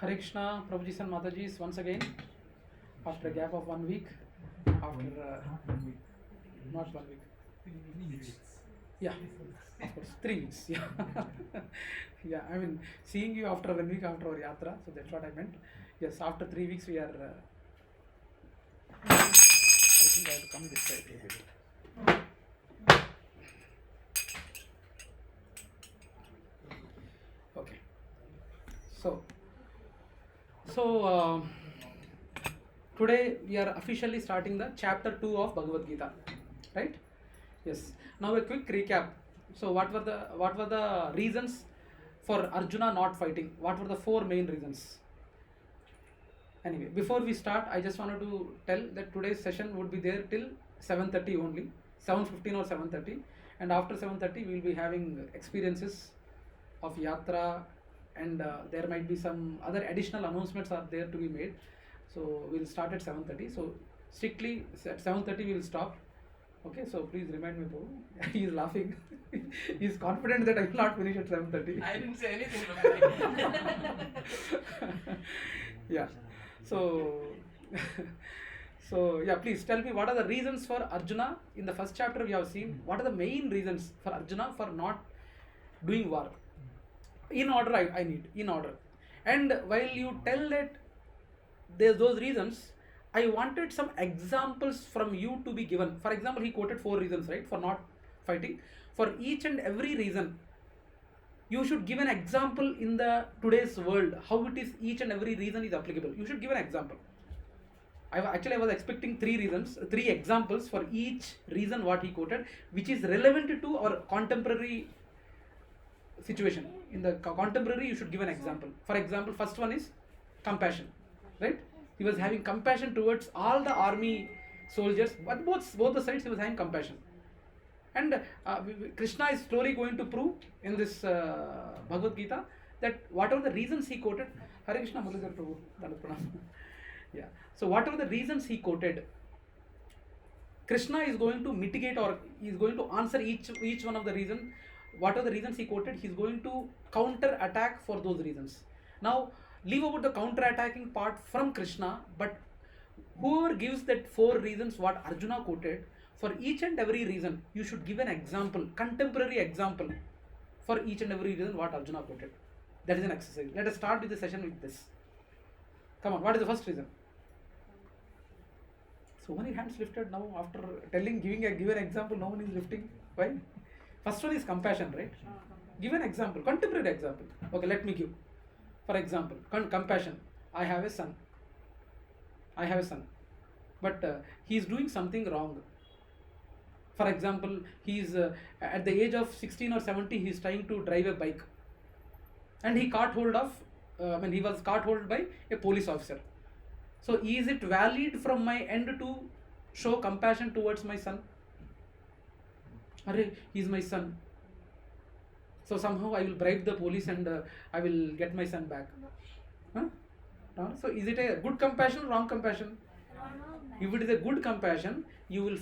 Hare Krishna, Prabhuji and Mataji once again after a gap of 1 week. After not 1 week. 3 weeks. Yeah, of course, 3 weeks. Yeah, yeah. I mean, seeing you after 1 week after our yatra, so that's what I meant. Yes, after 3 weeks we are. I think I have to come this side a bit. Okay. So today we are officially starting the chapter 2 of Bhagavadgita, right? Yes. Now a quick recap. So what were the reasons for Arjuna not fighting? What were the 4 main reasons? Anyway, before we start, I just wanted to tell that today's session would be there till 7:30 only, 7:15 or 7:30, and after 7:30 we will be having experiences of yatra, and there might be some other additional announcements are there to be made. So we'll start at 7:30. So strictly at 7:30 we will stop. Okay, so please remind me, Prabhu. He is laughing. He is confident that I will not finish at 7:30. I didn't say anything. Yeah. So, so yeah, please tell me what are the reasons for Arjuna. In the first chapter we have seen what are the main reasons for Arjuna for not doing war. In order, I need in order. And while you tell that there's those reasons, I wanted some examples from you to be given. For example, he quoted 4 reasons, right, for not fighting. For each and every reason, you should give an example in the today's world, how it is each and every reason is applicable. You should give an example. I was expecting 3 reasons, 3 examples for each reason what he quoted, which is relevant to our contemporary situation. In the contemporary, you should give an example. For example, first one is compassion, right? He was having compassion towards all the army soldiers, but both the sides he was having compassion. And Krishna is slowly going to prove in this Bhagavad Gita that whatever the reasons he quoted, Hare Krishna Murugar Prabhu, yeah. So whatever the reasons he quoted, Krishna is going to mitigate or is going to answer each one of the reasons. Whatever the reasons he quoted, he is going to counter attack for those reasons. Now leave about the counter attacking part from Krishna, but whoever gives that 4 reasons what Arjuna quoted, for each and every reason you should give an example, contemporary example for each and every reason what Arjuna quoted. That is an exercise. Let us start with the session with this. Come on, what is the first reason? So many hands lifted now after giving an example. No one is lifting. Why? First one is compassion, right? Give an example, contemporary example. Okay, let me give. For example, compassion. I have a son, but he is doing something wrong. For example, he is at the age of 16 or 17, he is trying to drive a bike, and he was caught hold by a police officer. So, is it valid from my end to show compassion towards my son? Arey, he is my son. So somehow I will bribe the police and I will get my son back. Huh? So is it a good compassion or wrong compassion? If it is a good compassion, you will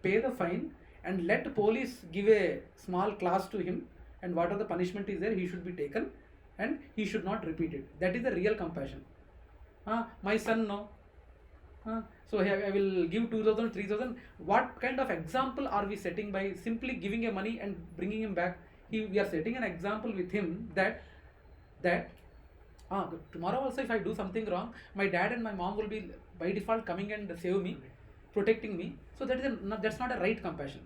pay the fine and let police give a small class to him, and whatever the punishment is there, he should be taken and he should not repeat it. That is the real compassion. My son, no. So I will give 2,000, 3,000. What kind of example are we setting by simply giving him money and bringing him back? We are setting an example with him that tomorrow also if I do something wrong, my dad and my mom will be by default coming and save me, protecting me. So that's not a right compassion.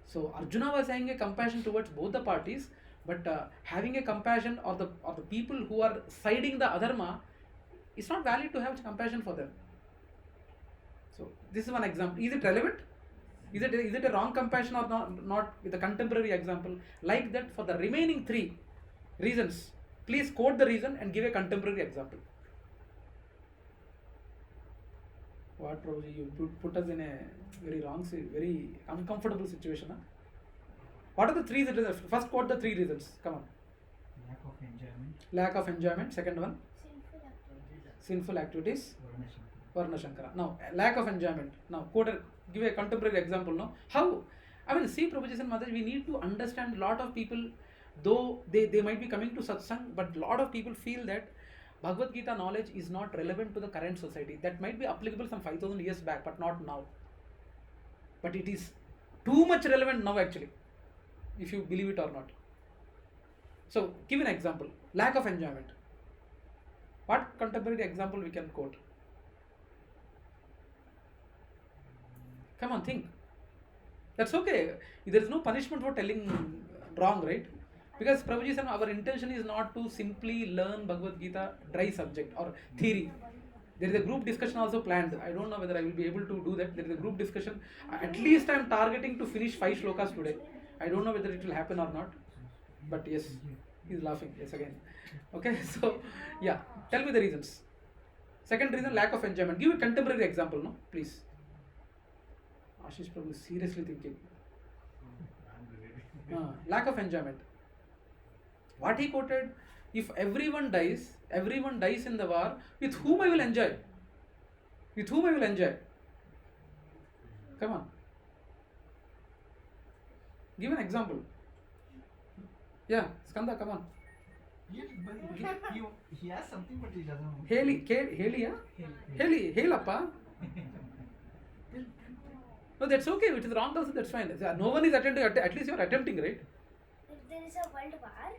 So Arjuna was having a compassion towards both the parties, but having a compassion or the people who are siding the adharma, it's not valid to have compassion for them. So this is one example. Is it relevant? Is it a wrong compassion or not with a contemporary example? Like that for the remaining 3 reasons, please quote the reason and give a contemporary example. What, Prabhuji, you put us in a very uncomfortable situation. Huh? What are the 3 reasons? First quote the 3 reasons. Come on. Lack of enjoyment. Second one. Sinful activities. Varna Shankara. Now, lack of enjoyment. Now, give a contemporary example. No, how? I mean, see, Prabhuji and Mataji, we need to understand. A lot of people, though they might be coming to satsang, but a lot of people feel that Bhagavad Gita knowledge is not relevant to the current society. That might be applicable some 5000 years back, but not now. But it is too much relevant now actually, if you believe it or not. So, give an example. Lack of enjoyment. What contemporary example we can quote? Come on, think. That's okay. There is no punishment for telling wrong, right? Because Prabhuji said our intention is not to simply learn Bhagavad Gita dry subject or theory. There is a group discussion also planned. I don't know whether I will be able to do that. There is a group discussion. At least I am targeting to finish 5 shlokas today. I don't know whether it will happen or not. But yes, he is laughing. Yes, again. Okay, so yeah, tell me the reasons. Second reason, lack of enjoyment. Give a contemporary example, no? Please. Ashish Prabhu is seriously thinking. Lack of enjoyment. What he quoted, if everyone dies in the war, with whom I will enjoy? With whom I will enjoy? Come on. Give an example. Yeah, Skanda, come on. He has something, but he doesn't know. Haley, Appa. No, that's okay. It is wrong also, that's fine. No one is attempting, at least you are attempting, right? If there is a world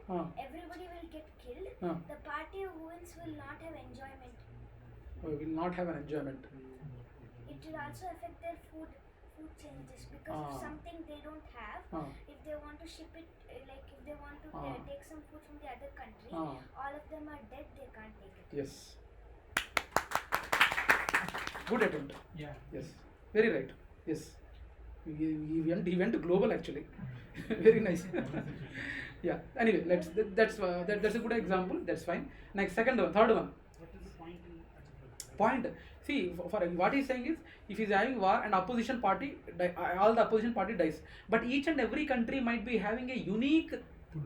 war, everybody will get killed. The party who wins will not have enjoyment. Will not have an enjoyment. It will also affect their food changes because of something they don't have. If they want to ship it, like if they want to take some food from the other country, all of them are dead, they can't take it. Yes. Good attempt. Yeah. Yes. Very right. Yes. He went global actually. Very nice. Yeah. Anyway, that's a good example. That's fine. Next, third one. What is the point in Point. See, for what he's saying is, if he's having war and opposition party, all the opposition party dies. But each and every country might be having a unique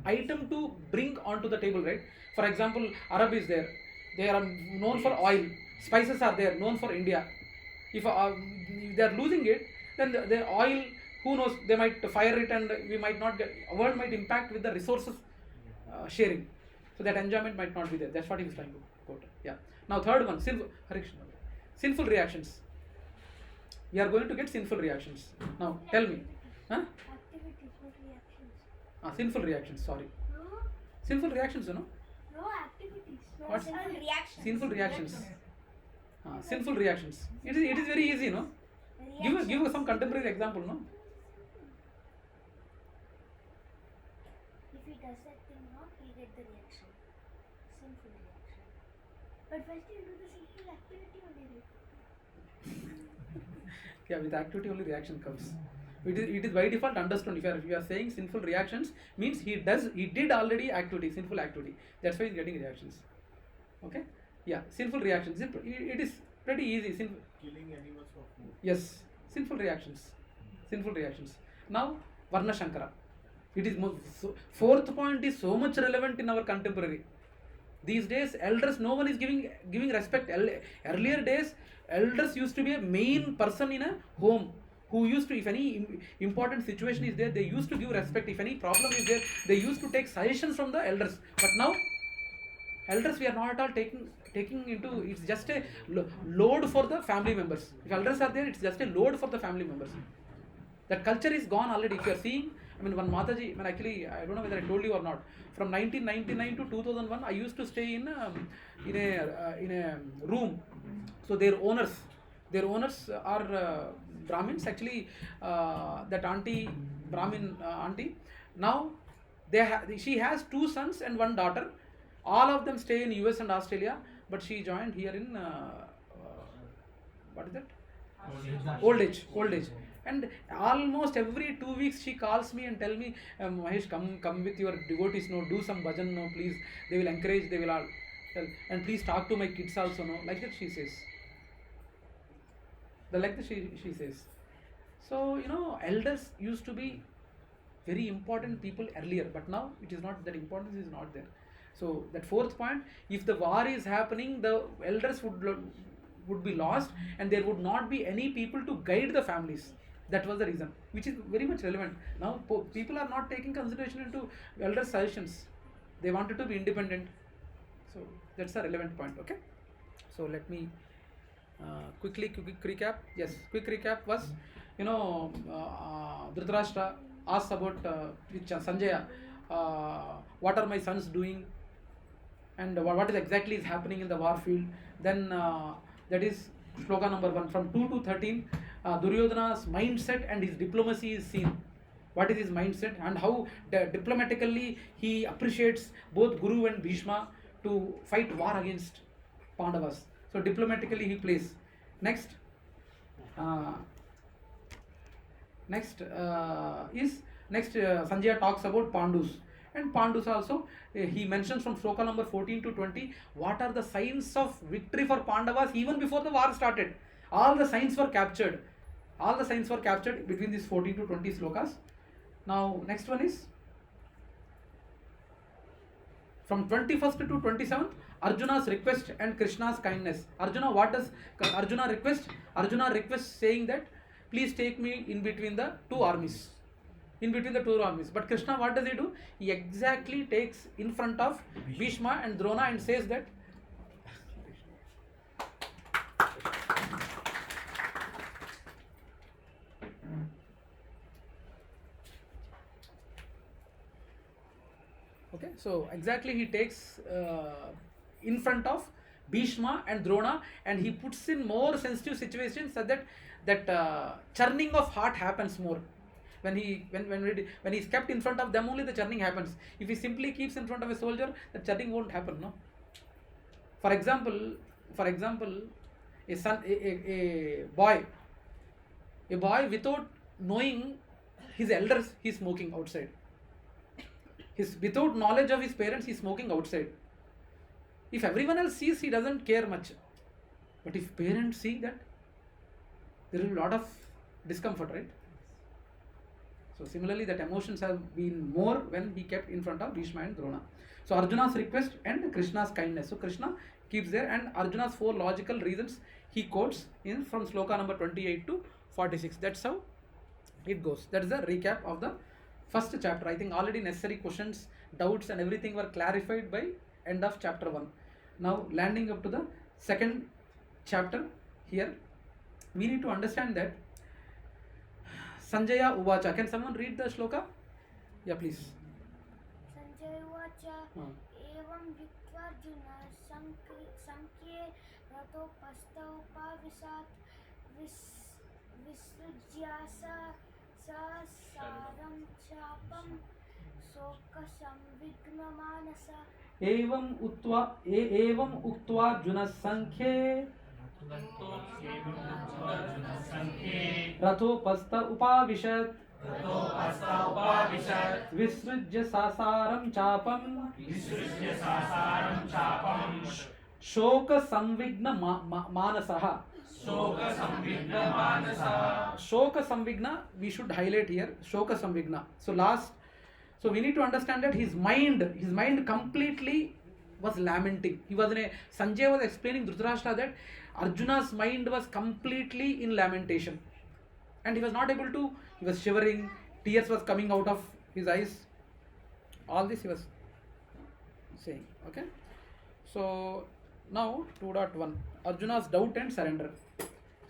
item to bring onto the table, right? For example, Arab is there. They are known for oil. Spices are there, known for India. If they are losing it, then the oil, who knows, they might fire it and we might not get, world might impact with the resources sharing. So that enjoyment might not be there. That's what he was trying to quote. Yeah. Now third one, sinful reactions. We are going to get sinful reactions. Now tell me. Activities, not reactions. Sinful reactions, sorry. No, Sinful reactions, you know. no activities. No What? sinful reactions. Sinful reactions. Sinful reactions. It is very easy, no? Give some contemporary example, no? If he does that thing wrong, he'll get the reaction. Sinful reaction. But first he'll do the sinful activity only. Yeah, with activity only reaction comes. It is by default understood. If you are saying sinful reactions, means he did already activity, sinful activity. That's why he's getting reactions. Okay? Yeah, sinful reactions. It is pretty easy. killing animals for food? Yes, sinful reactions. Sinful reactions. Now, Varna Shankara. It is fourth point is so much relevant in our contemporary. These days, elders, no one is giving respect. Earlier days, elders used to be a main person in a home, who used to, if any important situation is there, they used to give respect. If any problem is there, they used to take suggestions from the elders. But now, elders we are not at all taking into, it's just a load for the family members. If elders are there, it's just a load for the family members. That culture is gone already. If you are seeing, one Mataji, actually, I don't know whether I told you or not. From 1999 to 2001, I used to stay in a room. So their owners are Brahmins. Actually, that auntie, Brahmin auntie. Now, she has 2 sons and 1 daughter. All of them stay in US and Australia, but she joined here in what is that? Old age. And almost every 2 weeks she calls me and tell me, Mahesh, come with your devotees, no, do some bhajan, no, please. They will encourage, they will all tell, and please talk to my kids also, no. Like that she says. She says. So, elders used to be very important people earlier, but now it is not, that importance is not there. So that fourth point, if the war is happening, the elders would be lost and there would not be any people to guide the families. That was the reason, which is very much relevant. Now people are not taking consideration into elder suggestions. They wanted to be independent. So that's a relevant point. Okay. So let me quick recap. Yes, quick recap was, Dhritarashtra asked about Sanjaya, what are my sons doing, and what is exactly is happening in the war field. Then that is shloka number 1. From 2 to 13, Duryodhana's mindset and his diplomacy is seen. What is his mindset and how diplomatically he appreciates both Guru and Bhishma to fight war against Pandavas. So diplomatically he plays. Next Sanjaya talks about Pandus. And Pandus also, he mentions from shloka number 14 to 20, what are the signs of victory for Pandavas even before the war started. All the signs were captured. Between these 14 to 20 slokas. Now, next one is from 21st to 27th, Arjuna's request and Krishna's kindness. Arjuna, what does Arjuna request? Arjuna requests saying that, please take me in between the two armies. But Krishna, what does he do? He exactly takes in front of Bhishma and Drona and says that, okay, so exactly he takes in front of Bhishma and Drona, and he puts in more sensitive situations so that churning of heart happens more. When he's kept in front of them, only the churning happens. If he simply keeps in front of a soldier, the churning won't happen, no. For example, a boy without knowing his elders, he's smoking outside. Without knowledge of his parents, he's smoking outside. If everyone else sees, he doesn't care much. But if parents see that, there is a lot of discomfort, right? So similarly, that emotions have been more when he kept in front of Bhishma and Drona. So Arjuna's request and Krishna's kindness. So Krishna keeps there, and Arjuna's 4 logical reasons he quotes in from sloka number 28 to 46. That's how it goes. That is the recap of the first chapter. I think already necessary questions, doubts and everything were clarified by end of chapter 1. Now landing up to the second chapter here, we need to understand that Sanjaya Uvacha. Can someone read the shloka? Yeah, please. Sanjaya Uvacha evam Vikvarjuna sankye rato pastaupavisat visrujyasa sasaram chapam soka samvigna manasa. Evam uktva juna sankhye rato pasta upavishat visrujya sasaram chapam shoka samvigna manasaha. Shoka samvigna, we should highlight here. Shoka samvigna. So we need to understand that his mind completely was lamenting. Sanjay was explaining Dhritarashtra that Arjuna's mind was completely in lamentation, and he was not able to. He was shivering, tears was coming out of his eyes. All this he was saying. Okay. So now 2.1, Arjuna's doubt and surrender.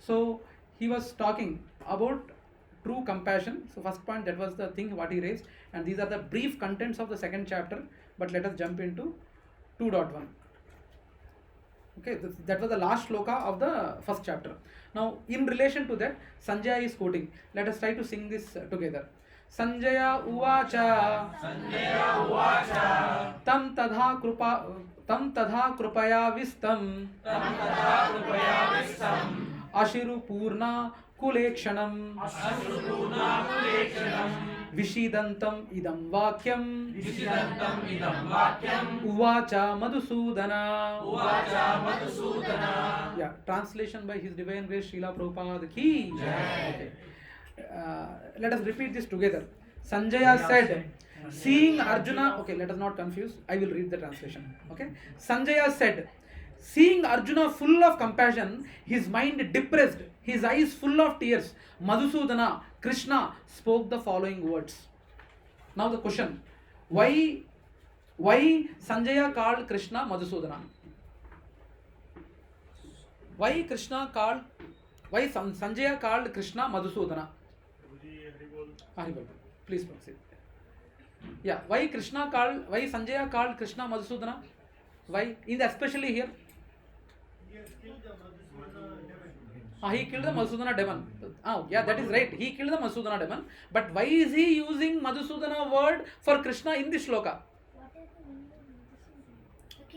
So he was talking about true compassion. So first point, that was the thing what he raised, and these are the brief contents of the second chapter. But let us jump into 2.1. Okay, that was the last shloka of the first chapter. Now in relation to that, Sanjaya is quoting. Let us try to sing this together. Sanjaya Uvacha tam tadha krupaya vistam ashiru purna kulekshanam vishidantam idam vakyam uvacha madhusudana. Yeah, translation by His Divine Grace Srila Prabhupada ki jai. Okay. Let us repeat this together. Sanjaya said, seeing Arjuna, okay, let us not confuse, I will read the translation. Okay. Sanjaya said, seeing Arjuna full of compassion, his mind depressed, his eyes full of tears, Madhusudana, Krishna, spoke the following words. Now the question, why Why Sanjaya called Krishna Madhusudana? Why Sanjaya called Krishna Madhusudana? Haribol. Please proceed. Yeah, why Sanjaya called Krishna Madhusudana? Why? Especially here. He killed the Madhusudana demon. Oh, yeah, that is right. He killed the Madhusudana demon. But why is he using Madhusudana word for Krishna in this shloka?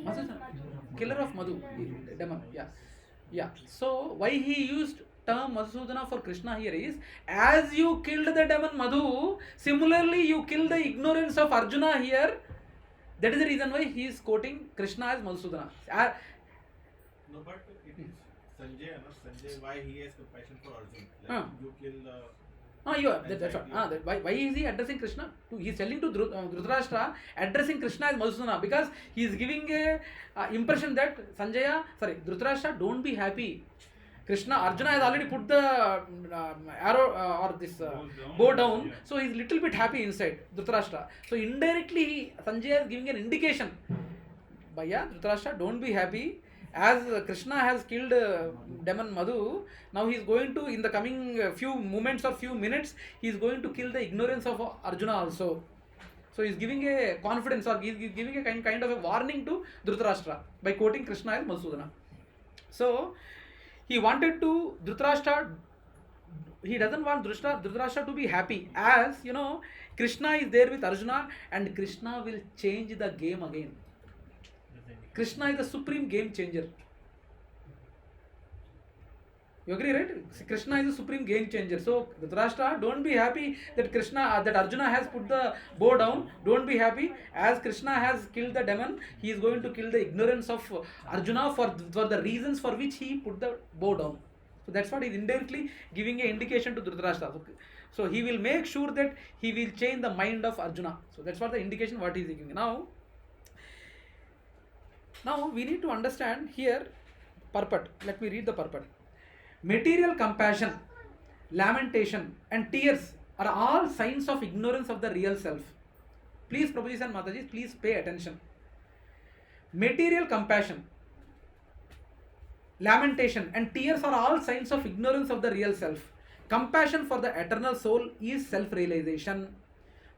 Madhusudana. Killer of Madhu. Demon. Yeah. Yeah. So, why he used term Madhusudana for Krishna here is, as you killed the demon Madhu, similarly you killed the ignorance of Arjuna here. That is the reason why he is quoting Krishna as Madhusudana. No, but it is Sanjay, why he has compassion for Arjuna? You kill the... that's right. Why is he addressing Krishna? He is telling to Dhritarashtra, addressing Krishna as Madhusudana, because he is giving a impression that Dhritarashtra, don't be happy. Arjuna has already put the arrow or this bow down, so he is little bit happy inside, Dhritarashtra. So indirectly, Sanjaya is giving an indication. Bhaiya, Dhritarashtra, don't be happy. As Krishna has killed demon Madhu, now he is going to, in the coming few moments or few minutes, he is going to kill the ignorance of Arjuna also. So he is giving a confidence, or he is giving a kind of a warning to Dhritarashtra by quoting Krishna as Madhusudana. So he wanted to Dhritarashtra, he doesn't want Dhritarashtra to be happy, as you know, Krishna is there with Arjuna and Krishna will change the game again. Krishna is the supreme game changer. You agree, right? Krishna is the supreme game changer. So Dhritarashtra, don't be happy that that Arjuna has put the bow down. Don't be happy. As Krishna has killed the demon, he is going to kill the ignorance of Arjuna for the reasons for which he put the bow down. So that's what he is indirectly giving an indication to Dhritarashtra. So he will make sure that he will change the mind of Arjuna. So that's what the indication what he is giving. Now we need to understand here purport. Let me read the purport. Material compassion, lamentation and tears are all signs of ignorance of the real self. Please, Prabhuji and Mataji, please pay attention. Material compassion, lamentation and tears are all signs of ignorance of the real self. Compassion for the eternal soul is self-realization.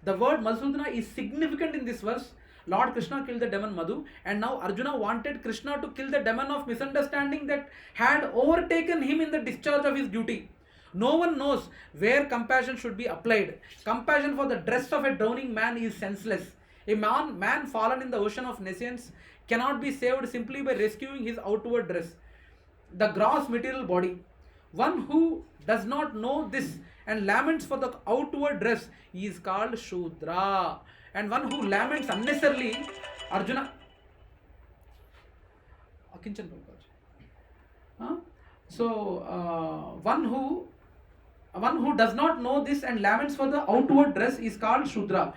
The word Madhusudana is significant in this verse. Lord Krishna killed the demon Madhu, and now Arjuna wanted Krishna to kill the demon of misunderstanding that had overtaken him in the discharge of his duty. No one knows where compassion should be applied. Compassion for the dress of a drowning man is senseless. A man fallen in the ocean of nescience cannot be saved simply by rescuing his outward dress, the gross material body. One who does not know this and laments for the outward dress is called Shudra. And one who laments unnecessarily, Arjuna. One who does not know this and laments for the outward dress is called Shudra,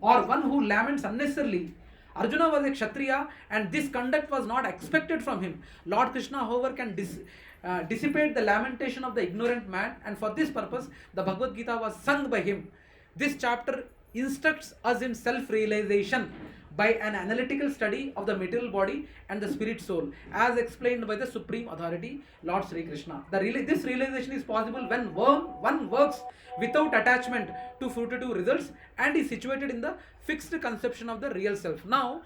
or one who laments unnecessarily. Arjuna was a Kshatriya and this conduct was not expected from him. Lord Krishna, however, can dissipate the lamentation of the ignorant man, and for this purpose the Bhagavadgita was sung by him. This chapter instructs us in self-realization by an analytical study of the material body and the spirit soul, as explained by the supreme authority, Lord Sri Krishna. This realization is possible when one works without attachment to fruitive results and is situated in the fixed conception of the real self. Now,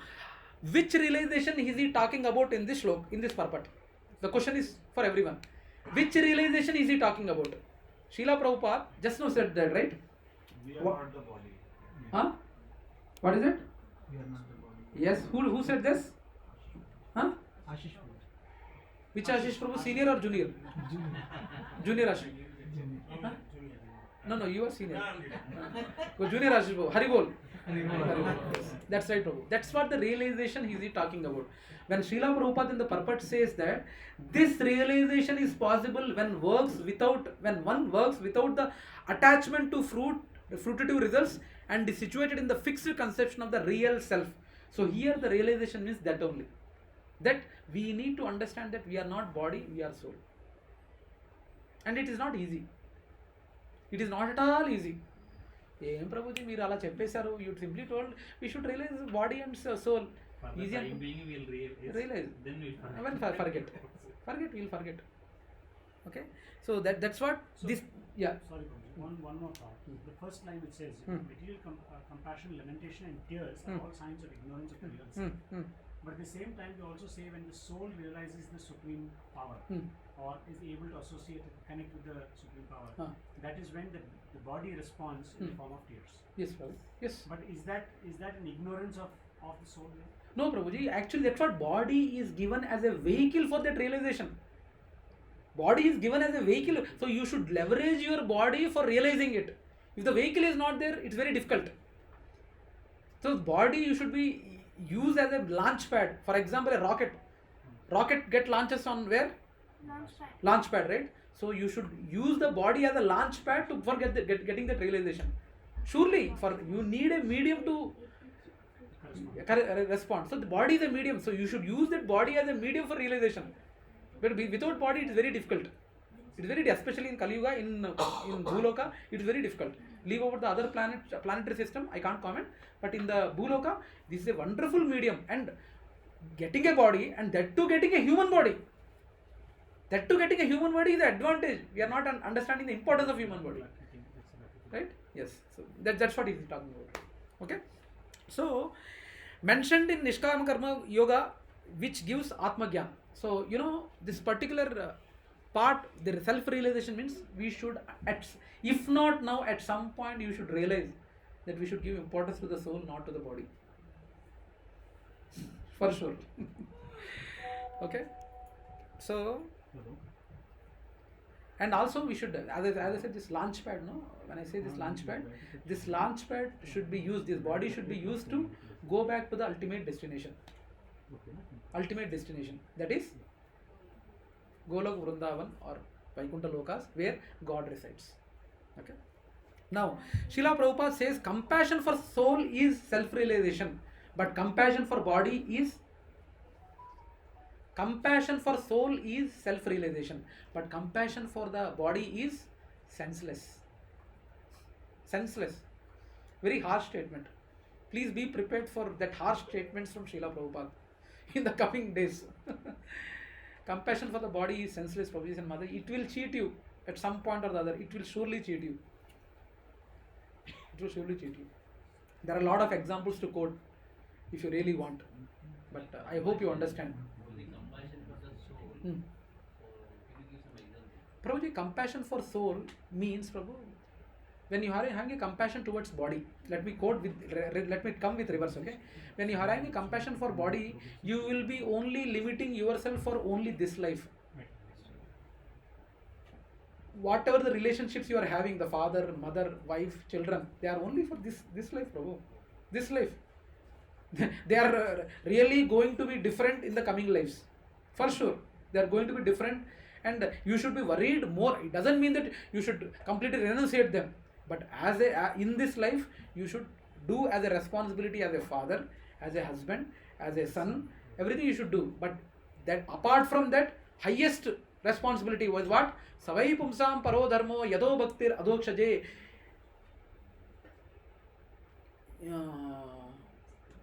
which realization is he talking about in this shlok, in this purport? The question is for everyone. Which realization is he talking about? Srila Prabhupada just now said that, right? We are not the body. Huh? What is it? We are not the body. Yes. Who said this? Huh? Ashish Prabhu. Which Ashish Prabhu? Senior or junior? Junior Ashish. Huh? No, you are senior. Junior Ashish Prabhu. Haribol. Yes. That's right, Prabhu. That's what the realization is he talking about. When Srila Prabhupada in the purport says that this realization is possible when one works without the attachment to fruitive results and is situated in the fixed conception of the real self. So here the realization means that only. That we need to understand that we are not body, we are soul. And it is not easy. It is not at all easy. ఏం ప్రభుజీ మీరు అలా చెప్పేశారు, you simply told we should realize body and soul. For the Easy time being, we'll realize. Then we'll Forget. We'll forget. Okay, so that's what So, this. Yeah. Sorry, Prabhuji. One more thought. The first line which says material compassion, lamentation, and tears are all signs of ignorance of the real self. But at the same time, we also say when the soul realizes the supreme power or is able to associate and connect with the supreme power, that is when the body responds in the form of tears. Yes, Prabhu. Yes. But is that an ignorance of the soul? No, Prabhuji. Actually, that's what body is given as a vehicle for that realization. Body is given as a vehicle, so you should leverage your body for realizing it. If the vehicle is not there, it's very difficult. So body you should be used as a launch pad. For example, a rocket get launches on where? Launch pad, right? So you should use the body as a launch pad for getting that realization. Surely for you need a medium to respond. So the body is a medium, so you should use that body as a medium for realization. But without body, it is very difficult. It is very, especially in Kali Yuga, in Bhuloka, it is very difficult. Leave over the other planetary system, I can't comment. But in the Bhuloka, this is a wonderful medium, and getting a body, and that too getting a human body. That too getting a human body is the advantage. We are not understanding the importance of human body, right? Yes. So that's what he is talking about. Okay. So mentioned in Nishkama Karma Yoga, which gives Atma Gyan. So, this particular part, the self-realization means we should, if not now, at some point you should realize that we should give importance to the soul, not to the body. For sure. Okay. So, and also we should, as I said, this launch pad, when I say this launch pad should be used, this body should be used to go back to the ultimate destination. That is Golok Vrindavan or Vaikuntha Lokas, where God resides. Okay. Now Srila Prabhupada says compassion for soul is self-realization, but compassion for body is self-realization, but compassion for the body is senseless. Very harsh statement. Please be prepared for that harsh statements from Srila Prabhupada in the coming days. Compassion for the body is senseless, Prabhuji and Mother. It will cheat you at some point or the other. It will surely cheat you. There are a lot of examples to quote if you really want. But I hope you understand. Compassion for the soul. Can you give some example? Prabhuji, compassion for soul means, Prabhu, when you are having a compassion towards body, let me come with reverse, okay? When you are having a compassion for body, you will be only limiting yourself for only this life. Whatever the relationships you are having, the father, mother, wife, children, they are only for this life, Prabhu. This life. They are really going to be different in the coming lives. For sure. They are going to be different, and you should be worried more. It doesn't mean that you should completely renunciate them. But in this life, you should do as a responsibility as a father, as a husband, as a son, everything you should do. But that apart from that, highest responsibility was what? Savai pumsam paro dharmo yado bhaktir adokshaje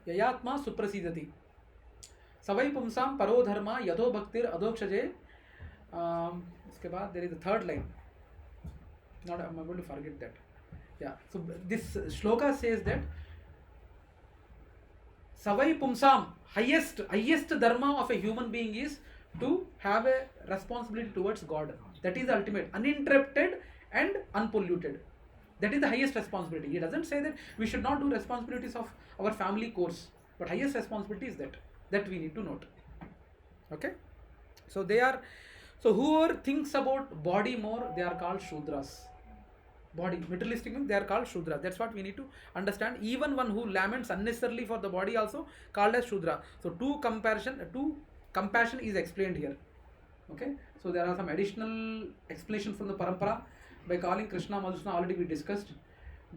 yayatma suprasidati. Savai pumsam paro dharma yado bhaktir adokshaje. Uske baad there is a third line. I'm able to forget that. Yeah. So this shloka says that Savai Pumsam, highest dharma of a human being is to have a responsibility towards God. That is the ultimate, uninterrupted and unpolluted. That is the highest responsibility. He doesn't say that we should not do responsibilities of our family course, but highest responsibility is that we need to note. Okay. So whoever thinks about body more, they are called Shudras. Body, materialistic means they are called Shudra. That's what we need to understand. Even one who laments unnecessarily for the body also called as Shudra. So compassion is explained here. Okay. So there are some additional explanations from the Parampara by calling Krishna Madhusana, already we discussed.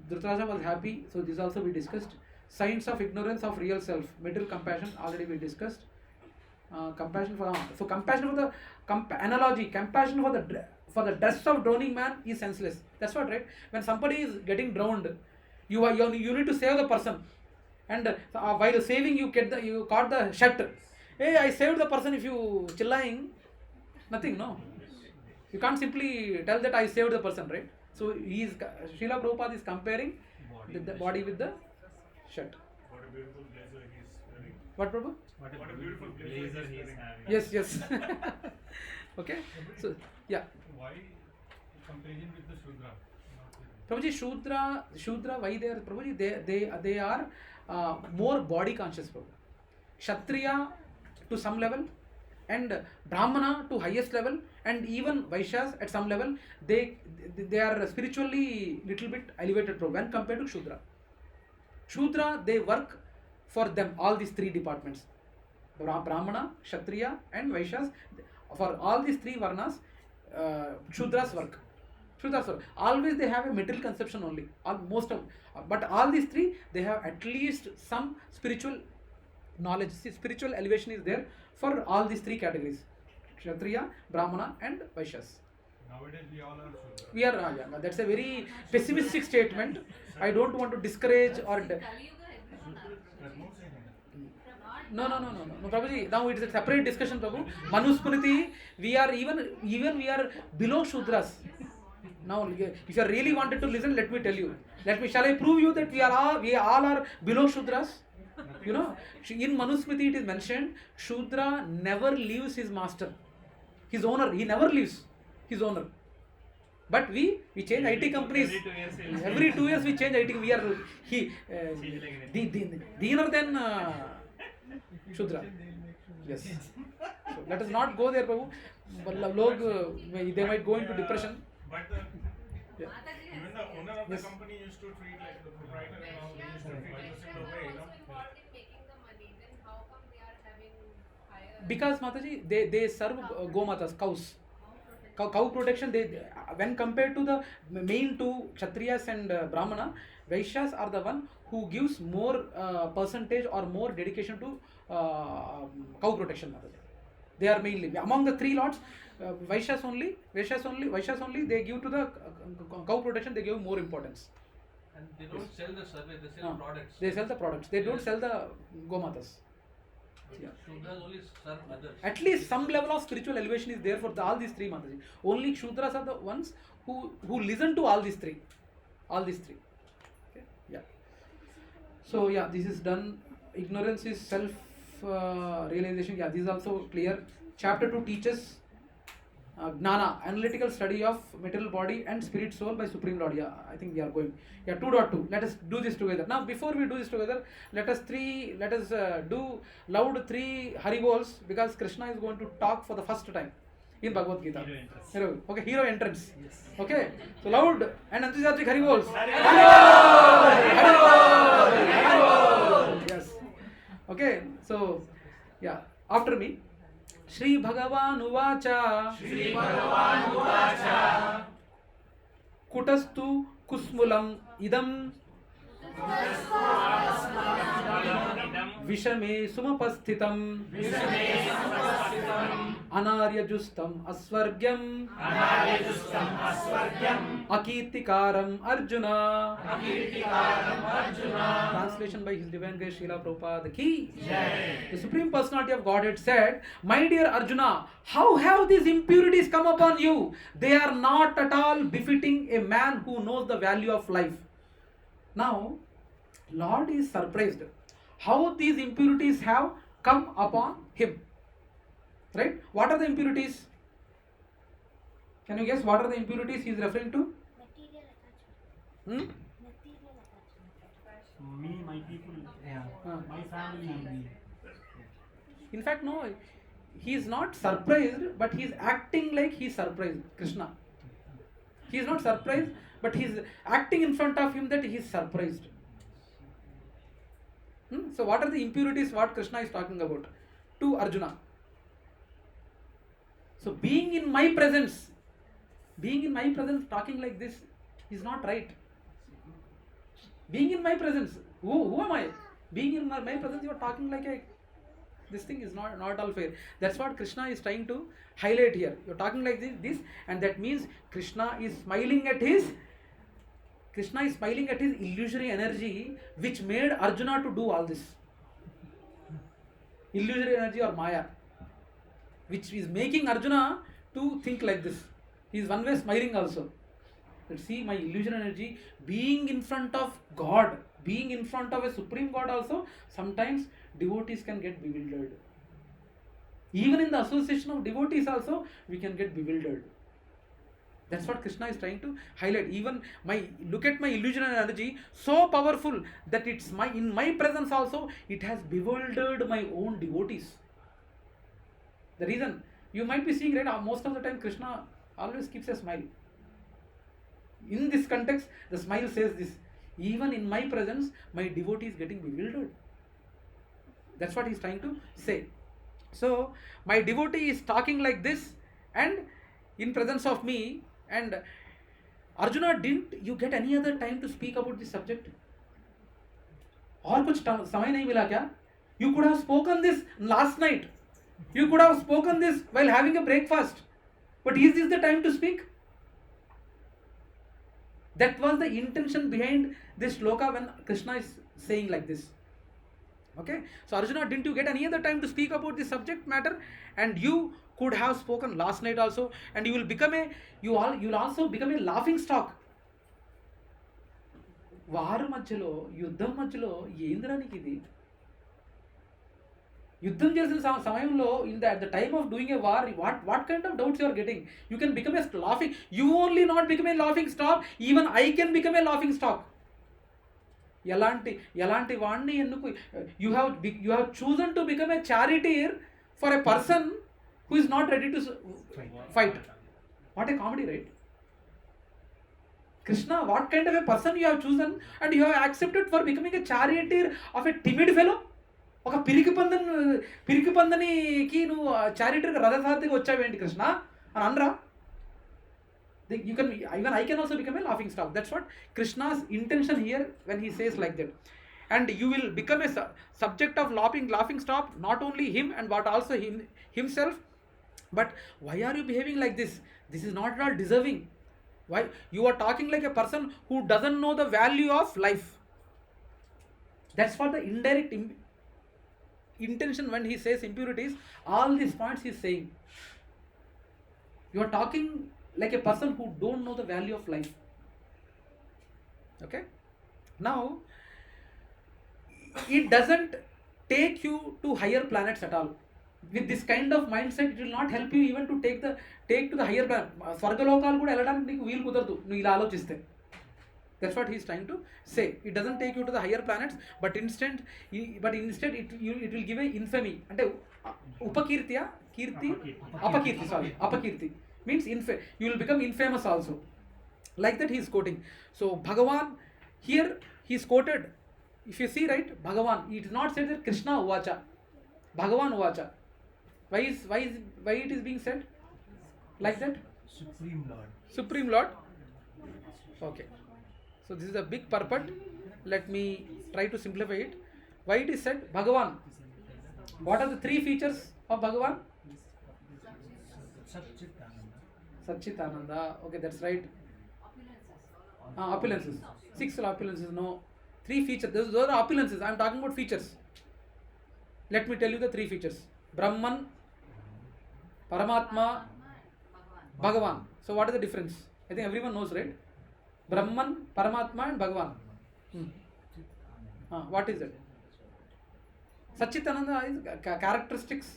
Dhritarashtra was happy, so this also we discussed. Signs of ignorance of real self, material compassion, already we discussed. Compassion for the analogy, compassion for the death of drowning man is senseless. That's what, right? When somebody is getting drowned, You need to save the person, and while saving you caught the shirt. Hey, I saved the person. If you chilling, nothing, no. You can't simply tell that I saved the person, right? So Srila Prabhupada is comparing the body with the shirt. What a beautiful blazer he's wearing. What, Prabhu? What a beautiful blazer he's having. Yes. Okay. So yeah. Why comparison with the Shudra? Prabhuji, Shudra, why they are, Prabhuji, they are more body conscious, Prabhu. Kshatriya to some level, and Brahmana to highest level, and even Vaishyas at some level, they are spiritually little bit elevated, Prabhu, when compared to Shudra. Shudra, they work for them, all these three departments. Brahmana, Kshatriya and Vaishyas, for all these three varnas, Shudras work. Always they have a material conception only. But all these three, they have at least some spiritual knowledge. See, spiritual elevation is there for all these three categories: Kshatriya, Brahmana, and Vaishyas. Nowadays we all are Shudra. We are. That's a very pessimistic statement. I don't want to discourage or. No, Prabhuji. Now it is a separate discussion, Prabhu. Manusmriti, we are even we are below Shudras. Now, if you really wanted to listen, let me tell you. Shall I prove you that we all are below Shudras? You know, in Manusmriti it is mentioned, Shudra never leaves his master, his owner. He never leaves his owner. But we change IT companies. Every 2 years we change IT. We are Deener than Shudra. Yes. So let us not go there, Prabhu. They might go into depression. But even the owner of the company used to treat like the proprietor and all, they used to treat us in a way, you know. Involved in making the money, then how come they are having higher? Because Mataji, they serve gomatas, cows. Cow protection, when compared to the main two Kshatriyas and Brahmana, Vaishyas are the one who gives more percentage or more dedication to cow protection, Mataji. They are mainly among the three lords. Vaishyas only, they give to the cow protection, they give more importance. And they don't sell the service, they sell products. They sell the products, they don't sell the gomatas. Yeah. Shudras only serve others. At least some level of spiritual elevation is there for all these three, Mataji. Only Shudras are the ones who listen to all these three. Okay? Yeah. So yeah, this is done. Ignorance is self realization. Yeah, this is also clear. Chapter 2 teaches Gnana, analytical study of material body and spirit soul by Supreme Lord. Yeah, I think we are going. Yeah, 2.2. Let us do this together. Now, before we do this together, let us do loud 3 Haribols, because Krishna is going to talk for the first time in Bhagavadgita. Hero entrance. Yes. Okay, so loud and enthusiastic Haribols. Haribol. Yes. Okay, so yeah, after me. Shri Bhagavan Uvacha Kutastu Kusmulam Idam Vishame Sumapasthitam Anaryajustam Asvargyam Akirtikaram Arjuna. Translation by His Divine Grace Srila Prabhupada Ki. The Supreme Personality of Godhead said, "My dear Arjuna, how have these impurities come upon you? They are not at all befitting a man who knows the value of life." Now, Lord is surprised how these impurities have come upon him. Right? What are the impurities? Can you guess what are the impurities he is referring to? Material attachment. Material attachment. Me, my people, my family. In fact, no, he is not surprised, but he is acting like he is surprised. Krishna. He is not surprised, but he is acting in front of him that he is surprised. So what are the impurities what Krishna is talking about to Arjuna? So being in my presence, talking like this is not right. Being in my presence, who am I? Being in my presence, you are talking like this thing is not all fair. That's what Krishna is trying to highlight here. You are talking like this, and that means Krishna is smiling at his Krishna is smiling at his illusory energy which made Arjuna to do all this. Illusory energy or Maya, which is making Arjuna to think like this. He is one way smiling also. Let's see, my illusory energy being in front of God, being in front of a supreme God also, sometimes devotees can get bewildered. Even in the association of devotees also, we can get bewildered. That's what Krishna is trying to highlight. Even look at my illusionary energy, so powerful that it's in my presence also, it has bewildered my own devotees. The reason, you might be seeing, right, most of the time Krishna always keeps a smile. In this context, the smile says this, even in my presence, my devotee is getting bewildered. That's what he's trying to say. So, my devotee is talking like this and in presence of me, and Arjuna, didn't you get any other time to speak about this subject? और कुछ समय नहीं मिला क्या? You could have spoken this last night. You could have spoken this while having a breakfast. But is this the time to speak? That was the intention behind this shloka when Krishna is saying like this. Okay, so Arjuna, didn't you get any other time to speak about this subject matter? And you could have spoken last night also, and you will also become a laughing stock. వారు మధ్యలో యుద్ధం మధ్యలో ఏంద్రానికి ఇది? యుద్ధం చేసిన సమయంలో at the time of doing a war, what kind of doubts you are getting? You can become a laughing. You only not become a laughing stock. Even I can become a laughing stock. ఎలాంటి వాణ్ణి ఎందుకు? You have chosen to become a charioteer for a person who is not ready to fight. What a comedy, right? Krishna, what kind of a person you have chosen and you have accepted for becoming a charioteer of a timid fellow? ఒక పిరికి పందనికి నువ్వు చారిటీగా రథసారథిగా వచ్చావేంటి కృష్ణ అని అనరా? You can, even I can also become a laughing stock. That's what Krishna's intention here when he says like that. And you will become a subject of laughing stock, not only him and but also himself. But why are you behaving like this? This is not at all deserving. Why you are talking like a person who doesn't know the value of life? That's what the indirect intention when he says impurities. All these points he is saying. You are talking like a person who don't know the value of life. Okay, now it doesn't take you to higher planets at all. With this kind of mindset, it will not help you even to take to the higher planet. స్వర్గలోకాలు కూడా వెళ్ళడానికి నీకు వీలు కుదరదు నువ్వు ఇలా ఆలోచిస్తే. That's what he is trying to say. It doesn't take you to the higher planets, but instead it will give a infamy. అంటే upakirtiya kirti apakirti, sorry, apakirti means you will become infamous also. Like that he is quoting. So Bhagavan here he is quoted. If you see, right, Bhagavan, it is not said that Krishna uvacha, Bhagavan uvacha. Why it is being said like that? Supreme Lord. Okay, so this is a big purport. Let me try to simplify it. Why it is said Bhagavan? What are the three features of Bhagavan? Satchitananda. Okay, that's right. Opulences. 6 opulences. No, 3 features. Those are opulences. I am talking about features. Let me tell you the 3 features. Brahman, Paramatma, Bhagavan. So what is the difference? I think everyone knows, right? Brahman, Paramatma and Bhagavan. What is it? Satchitananda is characteristics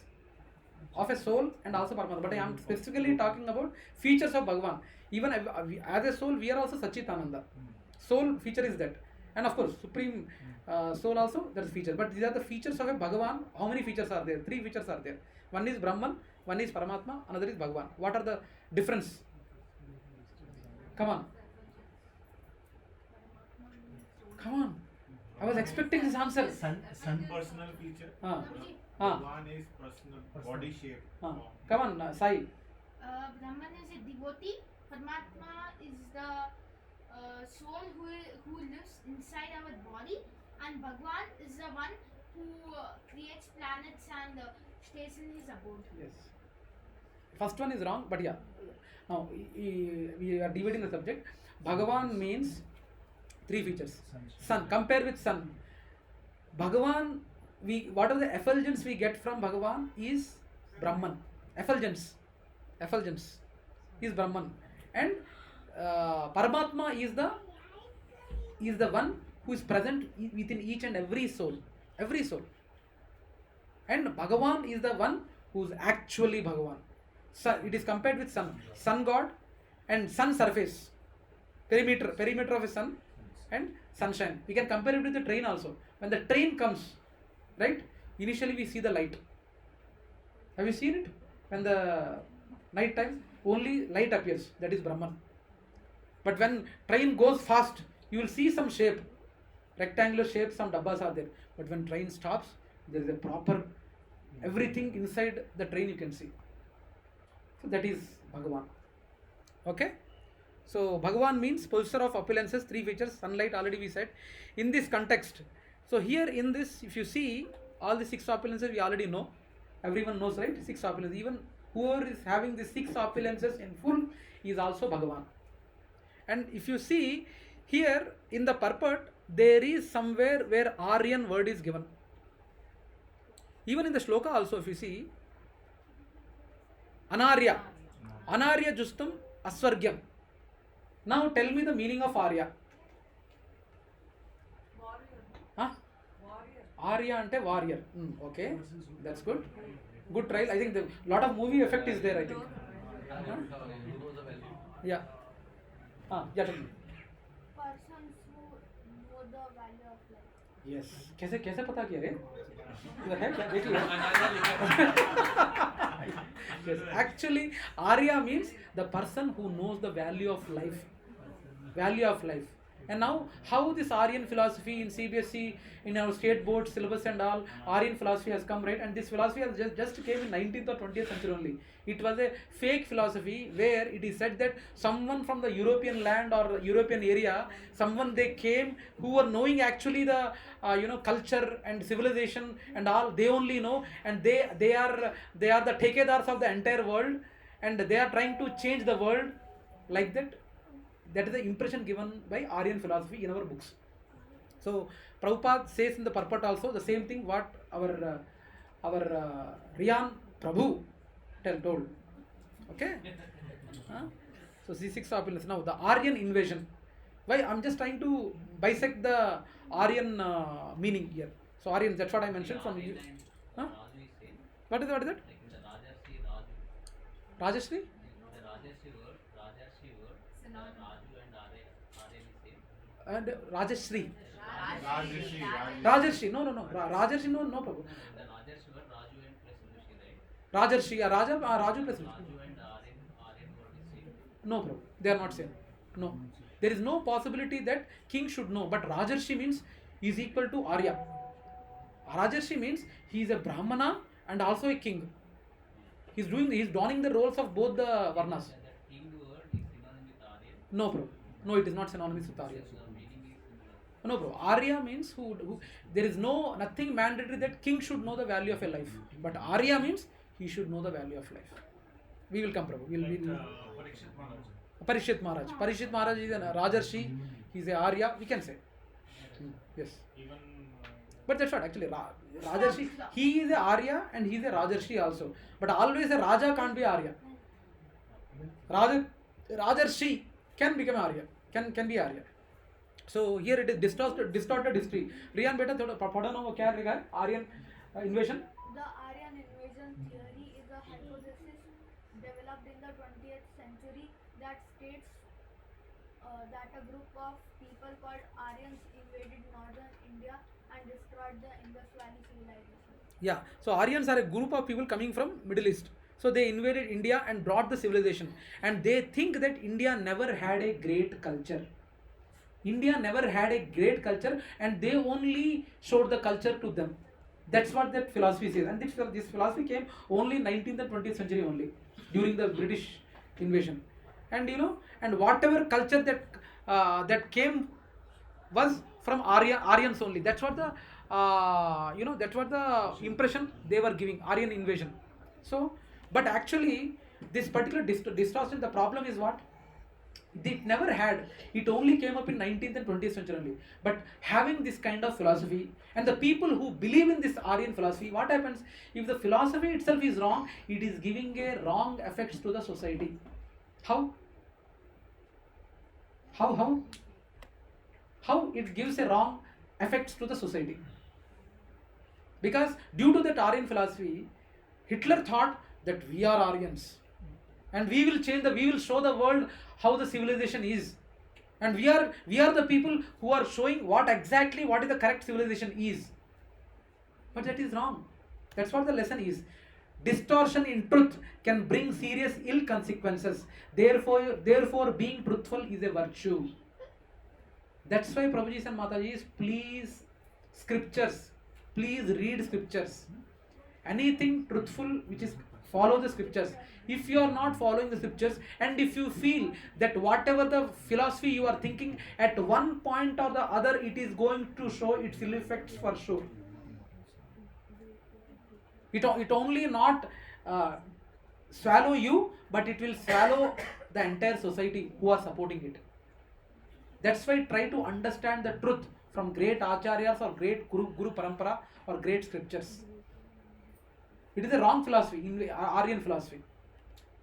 of a soul and also Paramatma. But I am specifically talking about features of Bhagavan. Even as a soul, we are also Satchitananda. Soul feature is that. And of course, supreme soul also, that is feature. But these are the features of a Bhagavan. How many features are there? 3 features are there. One is Brahman, one is Paramatma, another is Bhagavan. What are the difference? Come on. I was expecting this answer. Personal feature. One is personal body shape. Come on, Sai. Brahman is a devotee. Paramatma is the soul who lives inside our body, and Bhagwan is the one who creates planets and stays in his abode. Yes. First one is wrong, but yeah. Now we are dividing the subject. Bhagavan means Three features. Sun. Compare with sun. Bhagavan, what are the effulgence we get from Bhagavan is Brahman. Effulgence is Brahman. And Paramatma is the one who is present within each and every soul. Every soul. And Bhagavan is the one who is actually Bhagavan. So it is compared with sun. Sun god and sun surface. Perimeter of a sun and sunshine. We can compare it with the train also. When the train comes, right? Initially we see the light. Have you seen it? When the night time, only light appears. That is Brahman. But when train goes fast, you will see some shape. Rectangular shape, some dabbas are there. But when train stops, there is a proper everything inside the train you can see. So that is Bhagavan. Okay? So Bhagavan means possessor of opulences, three features, sunlight already we said. In this context, so here in this, if you see all the six opulences we already know. Everyone knows, right? Six opulences. Even whoever is having the six opulences in full is also Bhagavan. And if you see here in the purport, there is somewhere where Aryan word is given. Even in the shloka also, if you see, Anarya Justam Aswargyam. Now tell me the meaning of Arya. Huh? Arya ante warrior. Okay, that's good. Good trial. I think the lot of movie effect is there, I think. Yeah. Yeah, tell me. Persons who know the value of life. Yes. कैसे पता किया रे? इधर है क्या? देख लिया? Yes. Actually, Arya means the person who knows the value of life. Value of life. And now, how this Aryan philosophy in CBSE, in our state board syllabus and all, Aryan philosophy has come, right? And this philosophy has just came in 19th or 20th century only. It was a fake philosophy where it is said that someone from the European land or European area, someone they came who were knowing actually the culture and civilization and all. They only know, and they are the takedars of the entire world, and they are trying to change the world like that. That is the impression given by Aryan philosophy in our books. So Prabhupada says in the purport also the same thing what our Riyan Prabhu told. Okay. So C6 opulence. Now the Aryan invasion. Why I'm just trying to bisect the Aryan meaning here. So Aryan, that's what I mentioned from you. Huh? What is that? Rajashri? And Rajashri. Rajarshi. No. Rajarshi, no Prabhu. Rajarshi, Raju plus no, Prabhu. They are not same. No. There is no possibility that king should know. But Rajarshi means he is equal to Arya. Rajarshi means he is a Brahmana and also a king. He is donning the roles of both the Varnas. No, Prabhu. No, it is not synonymous with Arya. No, bro. Arya means who there is nothing mandatory that king should know the value of a life. But Arya means he should know the value of life. We will come, Prabhu. Parishit Maharaj. Parishit Maharaj is a Rajarshi. He is a Arya. We can say. Yes. But that's not actually Rajarshi. He is a Arya and he is a Rajarshi also. But always a Raja can't be Arya. Rajarshi can become Arya. Can be Arya. So here it is distorted history. Riyan beta पढ़ा ना वो क्या रहेगा Aryan invasion? The Aryan invasion theory is a hypothesis developed in the 20th century that states that a group of people called Aryans invaded northern India and destroyed the Indus Valley civilization. Yeah, so Aryans are a group of people coming from Middle East. So they invaded India and brought the civilization, and they think that India never had a great culture. India never had a great culture, and they only showed the culture to them. That's what that philosophy says. And this philosophy came only in 19th and 20th century only, during the British invasion. And and whatever culture that came was from Aryans only. That's what the that's what the impression they were giving, Aryan invasion. So, but actually this particular distortion, the problem is what? It never had. It only came up in 19th and 20th century only. But having this kind of philosophy, and the people who believe in this Aryan philosophy, what happens? If the philosophy itself is wrong, it is giving a wrong effects to the society. How? How it gives a wrong effects to the society? Because due to that Aryan philosophy, Hitler thought that we are Aryans, and we will show the world how the civilization is, and we are the people who are showing what is the correct civilization is. But that is wrong. That's what the lesson is. Distortion in truth can bring serious ill consequences. Therefore being truthful is a virtue. That's why Prabhuji and Mataji, please read scriptures. Anything truthful which is, follow the scriptures. If you are not following the scriptures, and if you feel that whatever the philosophy you are thinking, at one point or the other it is going to show its ill effects for sure. It only not swallow you, but it will swallow the entire society who are supporting it. That's why try to understand the truth from great acharyas or great guru parampara or great scriptures. It is a wrong philosophy, in Aryan philosophy.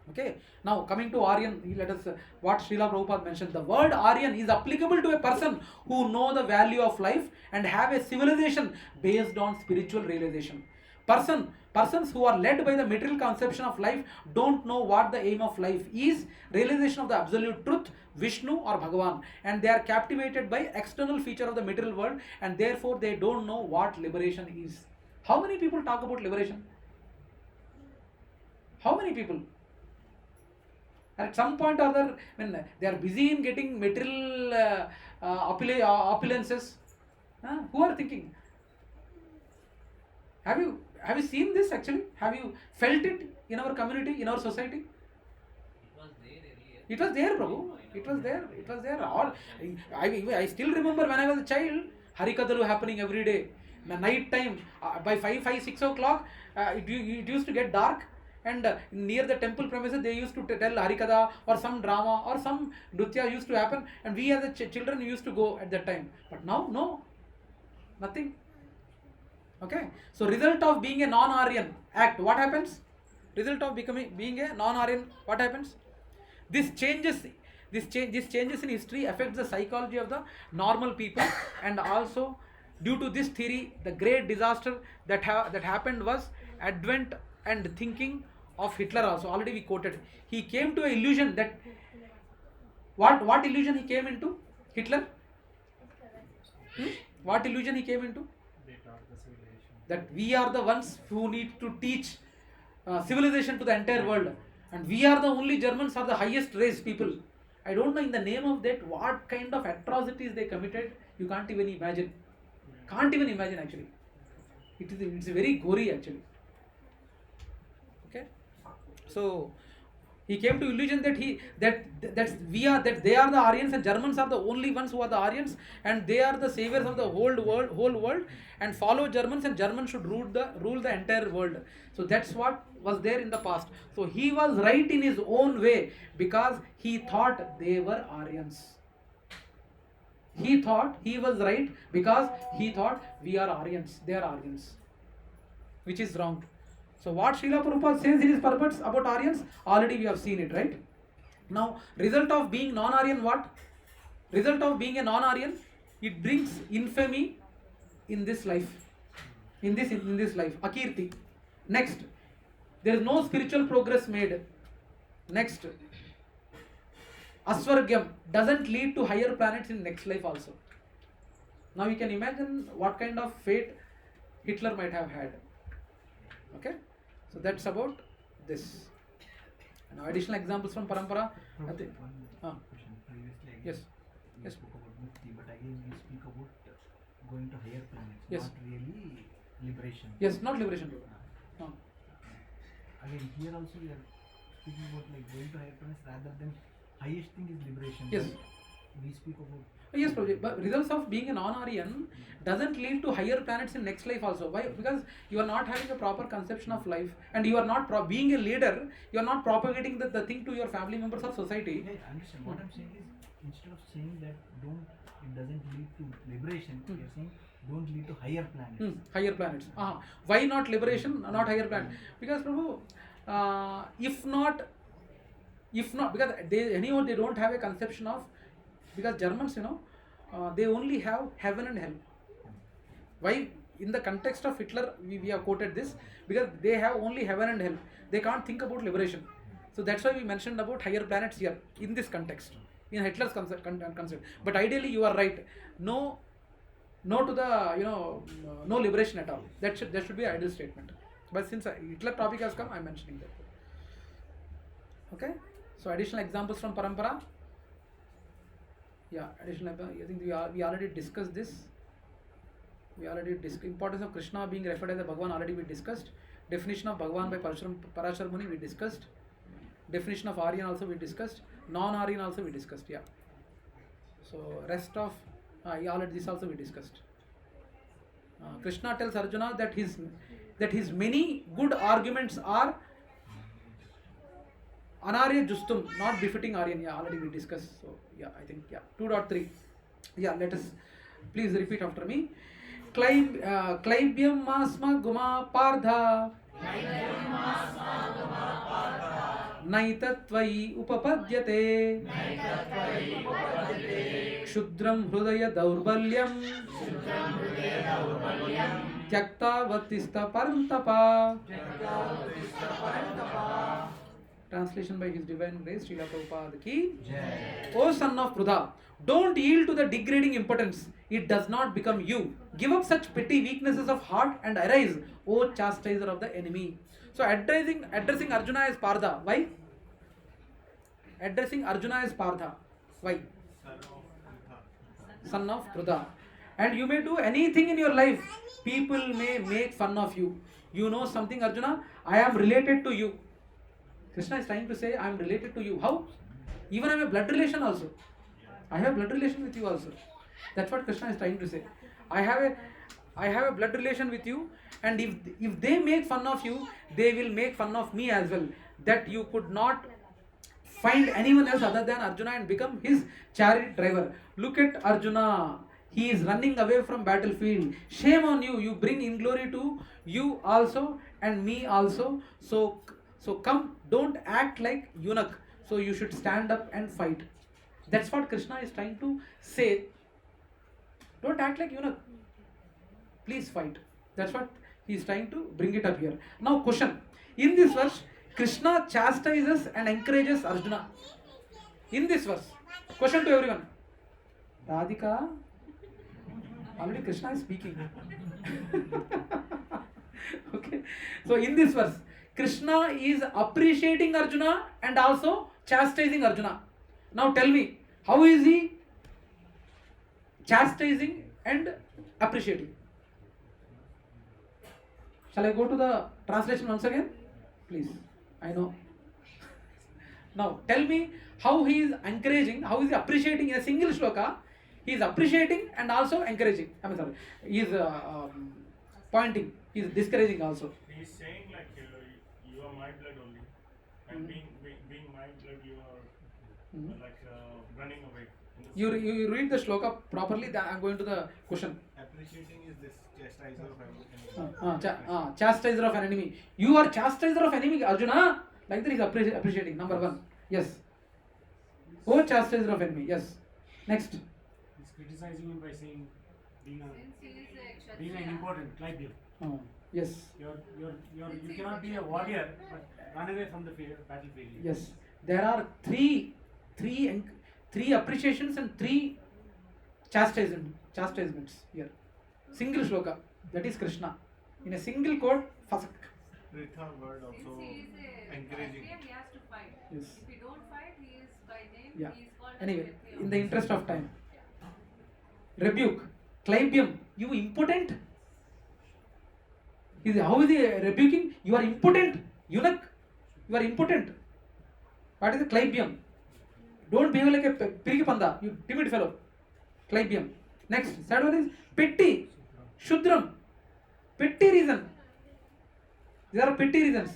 Okay, now coming to Aryan, let us what Srila Prabhupada mentioned. The word Aryan is applicable to a person who know the value of life and have a civilization based on spiritual realization. Persons who are led by the material conception of life don't know what the aim of life is, realization of the absolute truth, Vishnu or Bhagavan, and they are captivated by external feature of the material world, and therefore they don't know what liberation is. How many people talk about liberation? How many people? At some point or other, when they are busy in getting material opulences, who are thinking? Have you seen this actually? Have you felt it in our community, in our society? It was there, Prabhu. It was there. All I still remember when I was a child, Harikathalu happening every day. Night time, by 6 o'clock, it used to get dark. And near the temple premises, they used to tell Harikatha or some drama or some nritya used to happen, and we as the children used to go at that time. But now, no, nothing. Okay, so result of being a non-Aryan act, what happens? Result of being a non-Aryan, what happens? This changes in history affects the psychology of the normal people, and also due to this theory, the great disaster that happened was advent and thinking of Hitler also. Already we quoted. He came to an illusion that what illusion he came into? Hitler? What illusion he came into? That we are the ones who need to teach civilization to the entire world, and we are the only Germans are the highest race people. I don't know in the name of that what kind of atrocities they committed. You can't even imagine. Can't even imagine actually. It's very gory actually. Okay, so he came to illusion that they are the Aryans and Germans are the only ones who are the Aryans, and they are the saviors of the whole world, and follow Germans, and Germans should rule the entire world. So that's what was there in the past. So he was right in his own way because he thought they were Aryans. He thought he was right because he thought we are Aryans, they are Aryans, which is wrong. So what Srila Prabhupada says in his purports about Aryans, already we have seen it, right? Now, result of being non-Aryan, what? Result of being a non-Aryan, it brings infamy in this life. In this life, Akirti. Next, there is no spiritual progress made. Next, Asvargyam doesn't lead to higher planets in next life also. Now you can imagine what kind of fate Hitler might have had. Okay, so that's about this. Now additional examples from Parampara. One question. Previously, again, Yes. we Yes. spoke about mukti, but again we speak about going to higher planets, Yes. not really liberation. Yes, not liberation. No. Again, here also we are speaking about like going to higher planets rather than highest thing is liberation. Yes. we speak about. Yes, Prabhuji, but results of being a non-Aryan doesn't lead to higher planets in next life also. Why? Because you are not having a proper conception of life, and you are not being a leader. You are not propagating the thing to your family members or society. Yeah, I understand. What I'm saying is, instead of saying that it doesn't lead to liberation, you're saying don't lead to higher planets. Higher planets. Why not liberation, not higher planet? Because Prabhu, if not, because they don't have a conception of, because Germans, they only have heaven and hell. Why? In the context of Hitler, we have quoted this, because they have only heaven and hell. They can't think about liberation. So that's why we mentioned about higher planets here in this context, in Hitler's concept. But ideally, you are right. No to the no liberation at all. That should be an ideal statement. But since Hitler topic has come, I'm mentioning that. Okay. So additional examples from Parampara. Yeah, additional. I think we already discussed this. We already discussed importance of Krishna being referred as a Bhagavan. Already we discussed. Definition of Bhagavan by Parashar Muni we discussed. Definition of Aryan also we discussed. Non-Aryan also we discussed. Yeah. So rest of this also we discussed. Krishna tells Arjuna that his many good arguments are Anarya Justum, not befitting Aryan. Yeah, already we discussed. So yeah, I think 2.3. Yeah, let us please repeat after me. Klaibyam masma guma pardha naitattvai upapadyate Kshudram hrudaya daurbalyam Tyakta vatista parantapa. Translation by His Divine Grace, Srila Prabhupada ki. O son of Prudha, don't yield to the degrading impotence. It does not become you. Give up such petty weaknesses of heart and arise, O chastiser of the enemy. So addressing Arjuna as Partha. Why? Addressing Arjuna as Partha. Why? Son of Prudha. And you may do anything in your life. People may make fun of you. You know something, Arjuna? I am related to you. Krishna is trying to say, I am related to you. How? Even I am a blood relation also. I have blood relation with you also. That's what Krishna is trying to say. I have a blood relation with you, and if they make fun of you, they will make fun of me as well. That you could not find anyone else other than Arjuna and become his chariot driver. Look at Arjuna. He is running away from battlefield. Shame on you. You bring inglory to you also and me also. So come, don't act like eunuch. So you should stand up and fight. That's what Krishna is trying to say. Don't act like eunuch. Please fight. That's what he is trying to bring it up here. Now question. In this verse, Krishna chastises and encourages Arjuna. In this verse. Question to everyone. Radhika, already Krishna is speaking. Okay. So in this verse, Krishna is appreciating Arjuna and also chastising Arjuna. Now tell me, how is he chastising and appreciating? Shall I go to the translation once again? Please. I know. Now tell me how he is encouraging, how is he appreciating in a single shloka. He is appreciating and also encouraging. He is pointing, he is discouraging also. He is saying like you are my blood only, and being my blood you are like running away. You read the shloka properly, then I am going to the question. Appreciating is this chastiser of an enemy. Chastiser of an enemy. You are chastiser of enemy, Arjuna. Like that is appreciating. Number 1. Yes. Oh, chastiser of enemy. Yes. Next. He's criticizing him by saying being Since he is a an important Clybium. Yes. You cannot be a warrior but run away from the battlefield. Yes. There are three appreciations and 3 chastisements here. Single shloka. That is Krishna. In a single quote, fasak. Pritha word also Since he is a encouraging. Kshatriya, he has to fight. Yes. If he don't fight, he is by name, Yeah. he is called Anyway, Kshatriya. in the interest of time. Rebuke. Clybium. You impotent. How is he rebuking? You are impotent. Eunuch. You are impotent. What is the Clybium? Don't behave like a pirigi panda, you timid fellow. Clybium. Next, third one is petty, shudram. Petty reason. These are petty reasons.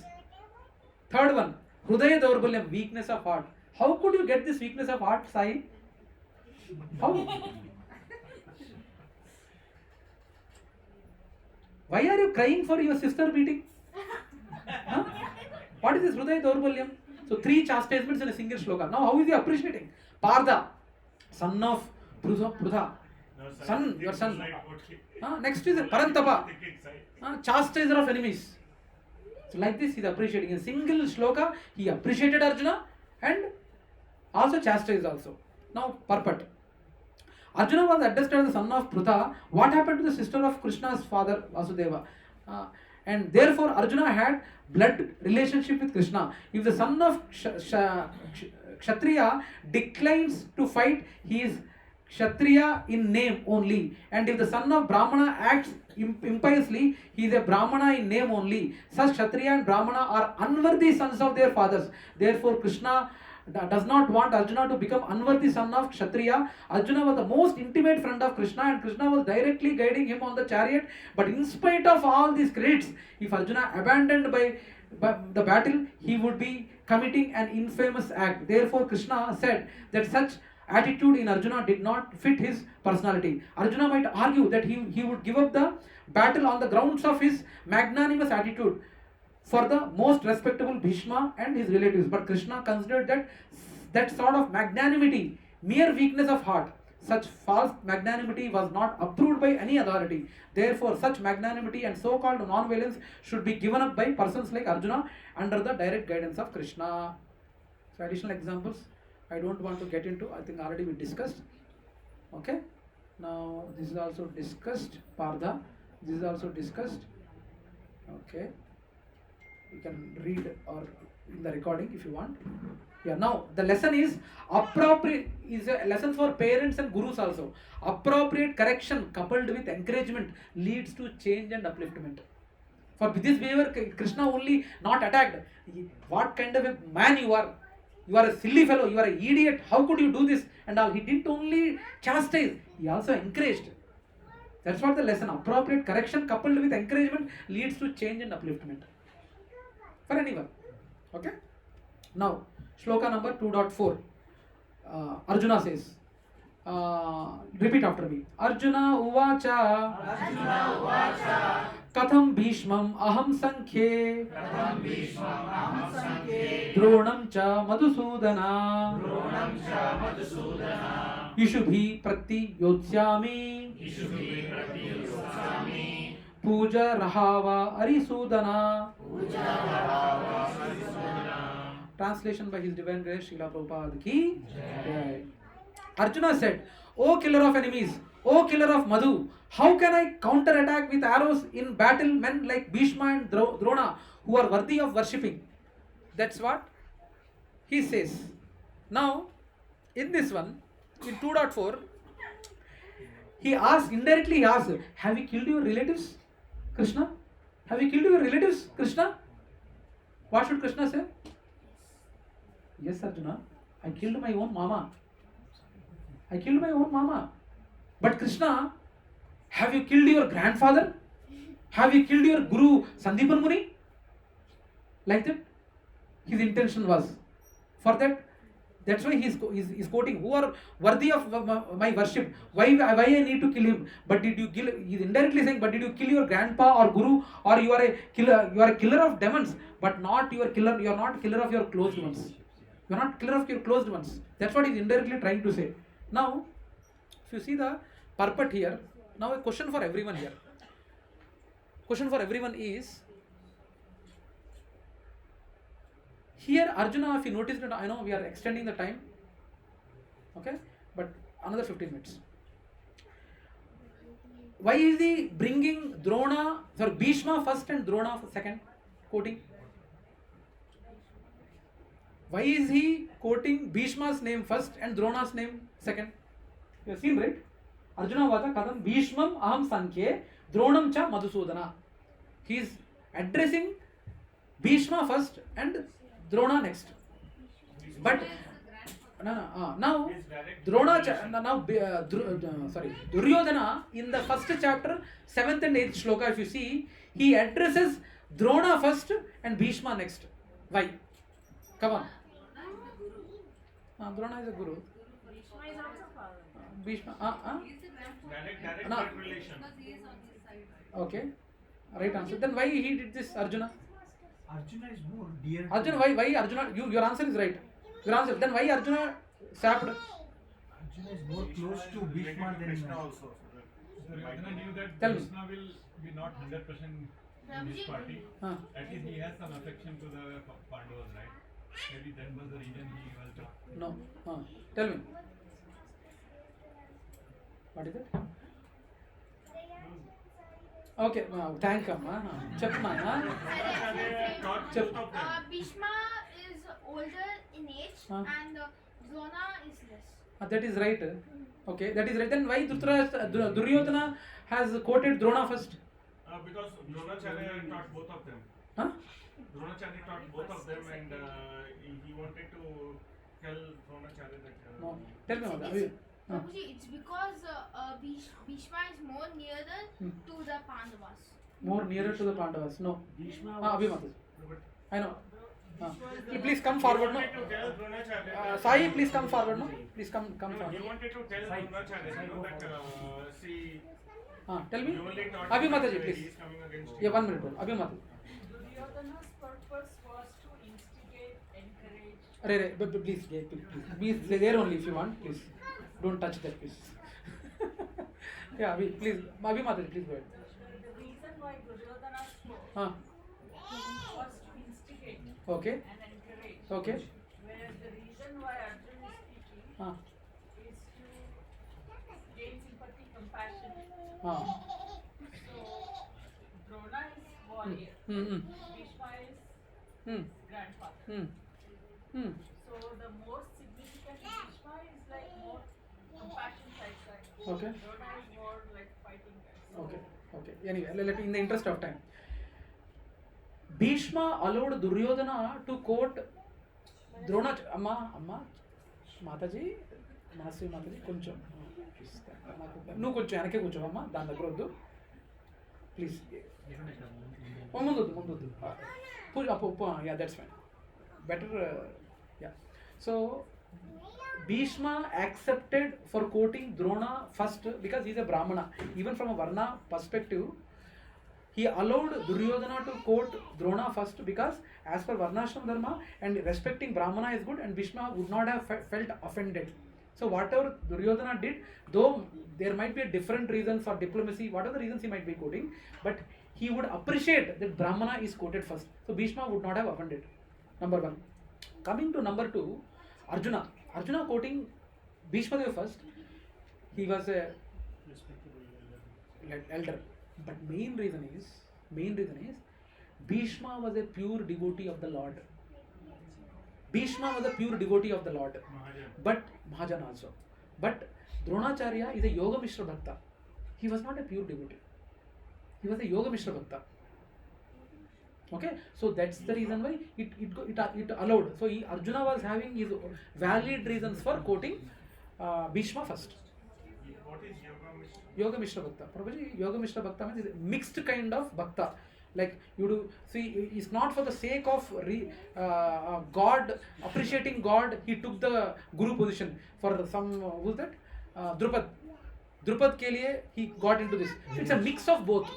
Third one, Hrudaya Daurbalyam, weakness of heart. How could you get this weakness of heart, Sai? How? Why are you crying for your sister beating? Huh? What is this Hrudaya Daurbalyam? So 3 chastisements in a single shloka. Now how is he appreciating? Partha, son of Prudha. Son, your son. Next is Parantapa, chastiser of enemies. So like this he is appreciating. In a single shloka he appreciated Arjuna and also chastised also. Now purport. Arjuna was addressed as the son of Prudha. What happened to the sister of Krishna's father Vasudeva? And therefore Arjuna had blood relationship with Krishna. If the son of Kshatriya declines to fight, he is Kshatriya in name only. And if the son of Brahmana acts impiously, he is a Brahmana in name only. Such Kshatriya and Brahmana are unworthy sons of their fathers. Therefore Krishna does not want Arjuna to become unworthy son of Kshatriya. Arjuna was the most intimate friend of Krishna and Krishna was directly guiding him on the chariot. But in spite of all these credits, if Arjuna abandoned by the battle, he would be committing an infamous act. Therefore Krishna said that such attitude in Arjuna did not fit his personality. Arjuna might argue that he would give up the battle on the grounds of his magnanimous attitude for the most respectable Bhishma and his relatives. But Krishna considered that sort of magnanimity mere weakness of heart. Such false magnanimity was not approved by any authority. Therefore, such magnanimity and so-called non-violence should be given up by persons like Arjuna under the direct guidance of Krishna. So, additional examples I don't want to get into. I think already we discussed. Okay. Now, this is also discussed. Partha. This is also discussed. Okay. You can read or in the recording if you want. Yeah, now the lesson is appropriate, is a lesson for parents and gurus also. Appropriate correction coupled with encouragement leads to change and upliftment. For this behavior, Krishna only not attacked. What kind of a man you are? You are a silly fellow, you are an idiot, how could you do this? And all. He didn't only chastise, he also encouraged. That's what the lesson. Appropriate correction coupled with encouragement leads to change and upliftment. For anyone. Okay? Now, shloka number 2.4. Arjuna says, repeat after me. Arjuna uvacha katham bhishmam aham sankhye dronam cha madhusudana ishubhi prati yodsyami puja rahava arisudana. Translation by His Divine Grace Srila Prabhupada ki jai. Arjuna said, O killer of enemies, O killer of Madhu, how can I counterattack with arrows in battle men like Bhishma and Drona who are worthy of worshipping? That's what he says. Now, in this one, in 2.4, he asked, indirectly he asked, have you killed your relatives, Krishna? Have you killed your relatives, Krishna? What should Krishna say? Yes, Arjuna, I killed my own mama. I killed my own mama. But Krishna, have you killed your grandfather? Have you killed your Guru Sandipan Muni? Like that? His intention was. For that, that's why he's quoting, who are worthy of my worship. Why I need to kill him? But did you kill, he's indirectly saying, but did you kill your grandpa or Guru, or you are a killer of demons, but not your killer, you are not killer of your closed ones. You are not killer of your closed ones. That's what he's indirectly trying to say. Now, if you see the purport here, now a question for everyone here. Question for everyone is, here Arjuna, if you notice that, I know we are extending the time, okay, but another 15 minutes. Why is he bringing Bhishma first and Drona second, quoting? Why is he quoting Bhishma's name first and Drona's name second? You have seen, right? Arjuna vata kadam Bhishmam aham sankhye Dronam cha madhusudana. He is addressing Bhishma first and Drona next. But Now His direct Duryodhana in the first chapter, 7th and 8th shloka, if you see, he addresses Drona first and Bhishma next. Why? Come on. Drona is a guru. Bhishma is also father. Bhishma. direct No. blood relation. Because he is on his side. Okay. Right answer. Then why he did this, Arjuna? Arjuna is more dear. Arjuna, why Arjuna? Your answer is right. Your answer. Then why Arjuna sapped? Arjuna is more close to Related Bhishma to than Krishna also. Duryodhana knew that Tell me. Krishna will be not 100% in his party. At least he has some affection to the Pandavas, right? Maybe that was the reason he was. No. Tell me. What is it? Okay. Thank you. Chapma. Bhishma is older in age and Drona is less. That is right. Okay, that is right. Then why Duryodhana has quoted Drona first? Because Dronacharya taught both of them. Huh? Dronacharya taught both of them, and he wanted to tell Dronacharya that. No. Tell me about that. Prabhuji, it's because Bhishma is more nearer to the Pandavas. More nearer to the Pandavas. No. Bhishma Abhimata. but I know. Please come forward. No. He wanted to tell Dronacharya. Sai, please come forward. No. Please come He forward. wanted to tell Dronacharya, that see. Tell me. You only taught Abhimataji, that please. he is coming against Yeah, you. 1 minute. Abhimata. Duryodhana's purpose was to instigate, encourage. Please, please, there only if you want. Please, don't touch that, please. Yeah, please, Abhimata, please go ahead. The reason why Duryodhana spoke Ah, was to instigate okay, and encourage. okay. Whereas the reason why Arjuna is speaking Ah, is to gain sympathy, compassion. ah. So Drona is warrior. Bhishma is grandfather. So the most significant Bhishma is like more compassion side. Okay. Drona is more like fighting guys. Okay. Anyway, in the interest of time, Bhishma allowed Duryodhana to quote Drona. Amma, Mataji, కొంచెం నువ్వు కొంచెం వెనకే కూర్చోవమ్మా దాని దగ్గర వద్దు please ముందు yeah, that's fine. Better, yeah. So Bhishma accepted for quoting Drona first because he's a Brahmana. Even from a Varna perspective, he allowed Duryodhana to quote Drona first because as per Varnashram Dharma and respecting Brahmana is good, and Bhishma would not have felt offended. So whatever Duryodhana did, though there might be a different reason for diplomacy, whatever the reasons he might be quoting, but he would appreciate that Brahmana is quoted first. So Bhishma would not have offended. Number 1. Coming to number 2, Arjuna quoting Bhishma Dev first. He was a respectable elder, but main reason is Bhishma was a pure devotee of the Lord. Bhishma was a pure devotee of the Lord, but Mahajan also. But Dronacharya is a Yoga Mishra Bhakta. He was not a pure devotee. He was a Yoga Mishra Bhakta. Okay, so that's the reason why it allowed. So Arjuna was having his valid reasons for quoting Bhishma first. What is Yoga Mishra? Yoga Mishra Bhakta. Prabhuji, Yoga Mishra Bhakta means it's a mixed kind of Bhakta. Like you do, see, it's not for the sake of God, appreciating God, he took the Guru position. For some, who's that? Drupad ke liye, he got into this. So it's a mix of both.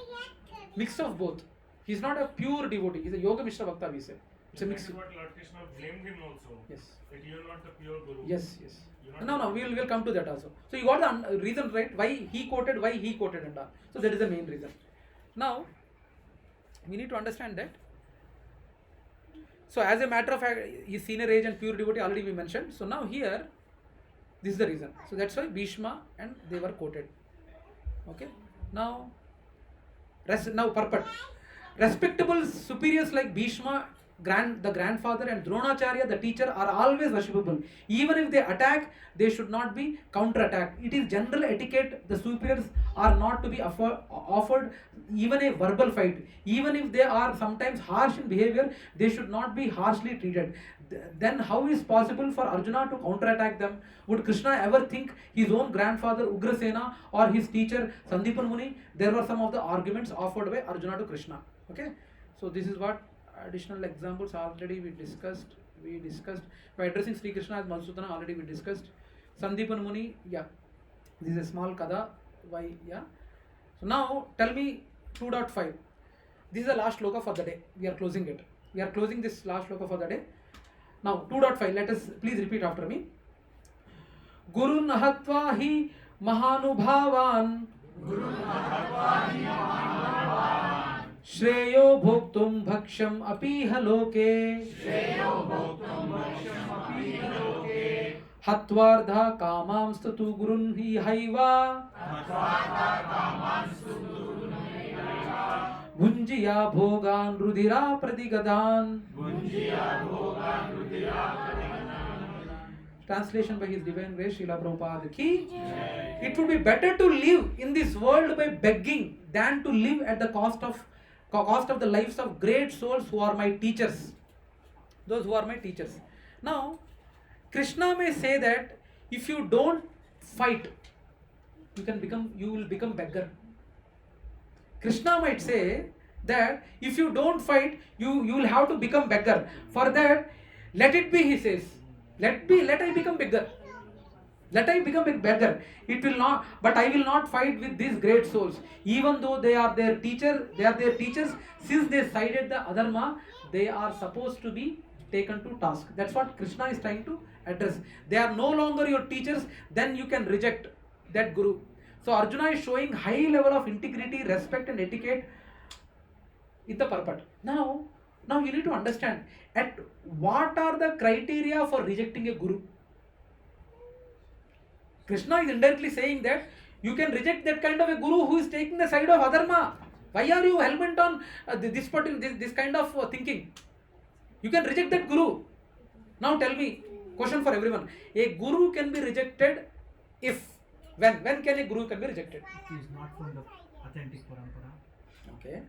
He's not a pure devotee, he's a Yoga Mishra Bhakta, we say. It's a mix. That is what Lord Krishna blamed him also. Yes. That you are not the pure Guru. Yes. You are No, not we'll come to that also. So you got the reason right, why he quoted and all. So that is the main reason. Now, we need to understand that. So as a matter of fact, his senior age and pure devotee already we mentioned. So now here, this is the reason. So that's why Bhishma and they were quoted. Okay. Now purport. Respectable superiors like Bhishma the grandfather and Dronacharya, the teacher, are always worshipable. Even if they attack, they should not be counter-attacked. It is general etiquette. The superiors are not to be offered even a verbal fight. Even if they are sometimes harsh in behavior, they should not be harshly treated. Then how is possible for Arjuna to counter-attack them? Would Krishna ever think his own grandfather Ugrasena or his teacher Sandipan Muni? There were some of the arguments offered by Arjuna to Krishna. Okay, so this is what additional examples already we discussed. By addressing Sri Krishna as Madhusudana already we discussed. Sandipan Muni, yeah, this is a small kada. Why, yeah. So now tell me 2.5. This is the last shloka for the day. We are closing it. We are closing this last shloka for the day. Now 2.5. Let us please repeat after me. Gurun ahatva hi mahanubhavan Shreyo bhoktum bhaksham apiha loke Hatvardha kamamstu tu gurun hi haiva Bhunjiya bhogan rudira pradigadan. Translation by His Divine Grace Srila Prabhupada ki. It would be better to live in this world by begging than to live at the cost of the lives of great souls who are my teachers. Those who are my teachers. Now, Krishna may say that if you don't fight, you will become beggar. Krishna might say that if you don't fight, you will have to become beggar. For that, let it be, he says. Let I become beggar. Let I become a beggar. It will not, but I will not fight with these great souls. Even though they are their teachers, since they sided the adharma, they are supposed to be taken to task. That's what Krishna is trying to address. They are no longer your teachers, then you can reject that guru. So Arjuna is showing high level of integrity, respect and etiquette in the purport. Now you need to understand at what are the criteria for rejecting a guru. Krishna is indirectly saying that you can reject that kind of a guru who is taking the side of adharma. Why are you hell-bent on this kind of thinking? You can reject that guru. Now tell me, question for everyone. A guru can be rejected if when can a guru can be rejected? He is not from the authentic parampara. Okay.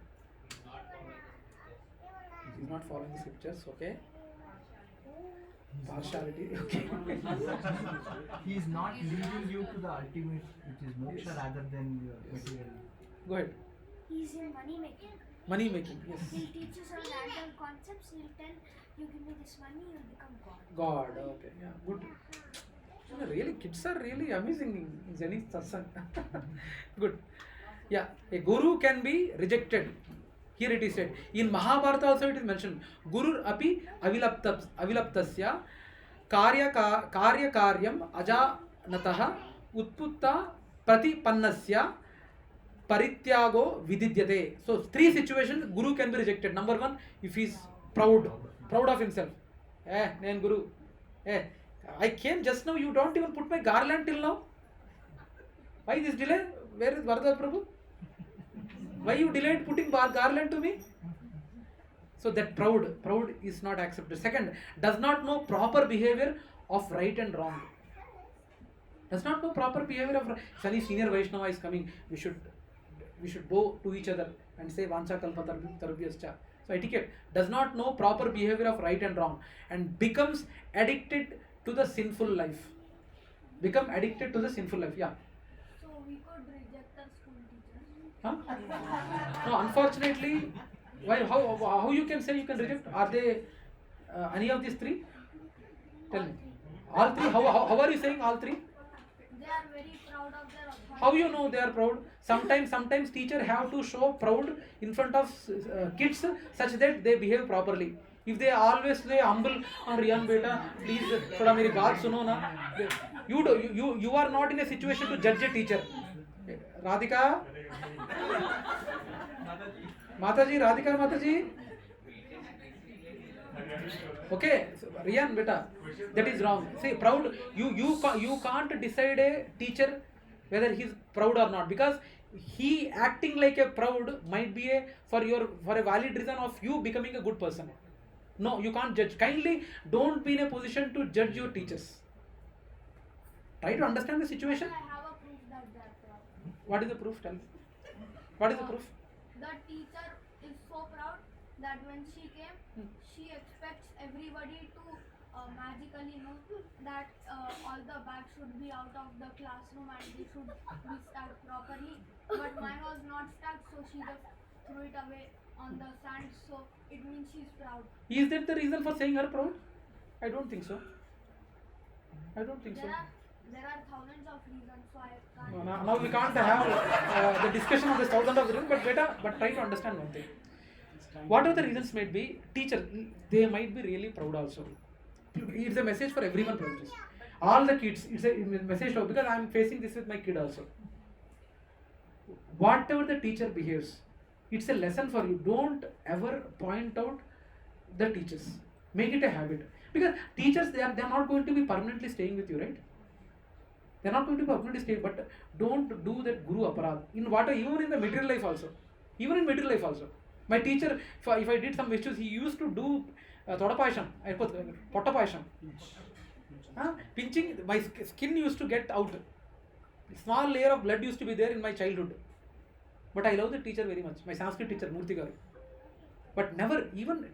He is not following the scriptures. Okay. Partiality. Okay. He is not leading you to the ultimate, which is moksha, Yes. rather than your material. Go ahead. He's in money making. Money making. Yes. He'll teach you some random concepts. He'll tell you give me this money, you'll become God. God. Okay. Yeah. Good. Really, kids are really amazing in Zenith satsang. Good. Yeah. A guru can be rejected. Here it is said. In Mahabharata also it is mentioned. Guru api avilaptasya karya karyam ajanataha utputta pratipannasya parityago vididyate. So 3 situations guru can be rejected. Number 1, if he is proud of himself. Nen guru. I came just now, you don't even put my garland till now. Why this delay? Where is Vardha Prabhu? Why you delayed putting garland to me? So that proud is not accepted. Second, does not know proper behavior of right and wrong. Does not know proper behavior of. If any senior Vaishnava is coming, we should bow to each other and say Vancha Kalpa Tarubhyascha. So etiquette. Does not know proper behavior of right and wrong and becomes addicted to the sinful life. Become addicted to the sinful life. Yeah. So we could reject our school teachers. Huh? No, unfortunately, why? How you can say you can reject? Are they any of these 3? Tell me. All 3. How are you saying all 3? They are very proud of their authority. How you know they are proud? Sometimes teacher have to show proud in front of kids such that they behave properly. If they always say humble or Riyan beta, please thoda meri baat suno na. You are not in a situation to judge a teacher. Radhika, Mataji, Radhika Mataji. Okay, so, Riyan beta, that is wrong. See, proud. You can't decide a teacher whether he is proud or not, because he acting like a proud might be for a valid reason of you becoming a good person. No, you can't judge. Kindly don't be in a position to judge your teachers. Try to understand the situation. I have a proof that they're proud. What is the proof? Tell me. What is the proof? The teacher is so proud that when she came, she expects everybody to magically know that all the bags should be out of the classroom and they should be stacked properly. But mine was not stacked, so she just threw it away on the sand. So it means she's proud. Is that the reason for saying her proud? I don't think so. I don't think so. There are thousands of reasons, so I can't. No, now we can't have the discussion of this thousand of reasons, but try to understand one thing. Whatever the reasons might be, teacher, they might be really proud also. It's a message for everyone, Prabhuji. All the kids, it's a message for, because I am facing this with my kid also. Whatever the teacher behaves, it's a lesson for you. Don't ever point out the teachers. Make it a habit. Because teachers, they are not going to be permanently staying with you, right? They are not going to be permanently staying, but don't do that guru aparad. In what, even in the material life also. Even in material life also. My teacher, if I did some mistakes, he used to do Todapayasham, Pottapayasham. Pinching, my skin used to get out. Small layer of blood used to be there in my childhood. But I love the teacher very much, my Sanskrit teacher, Murthy Garu. But never even,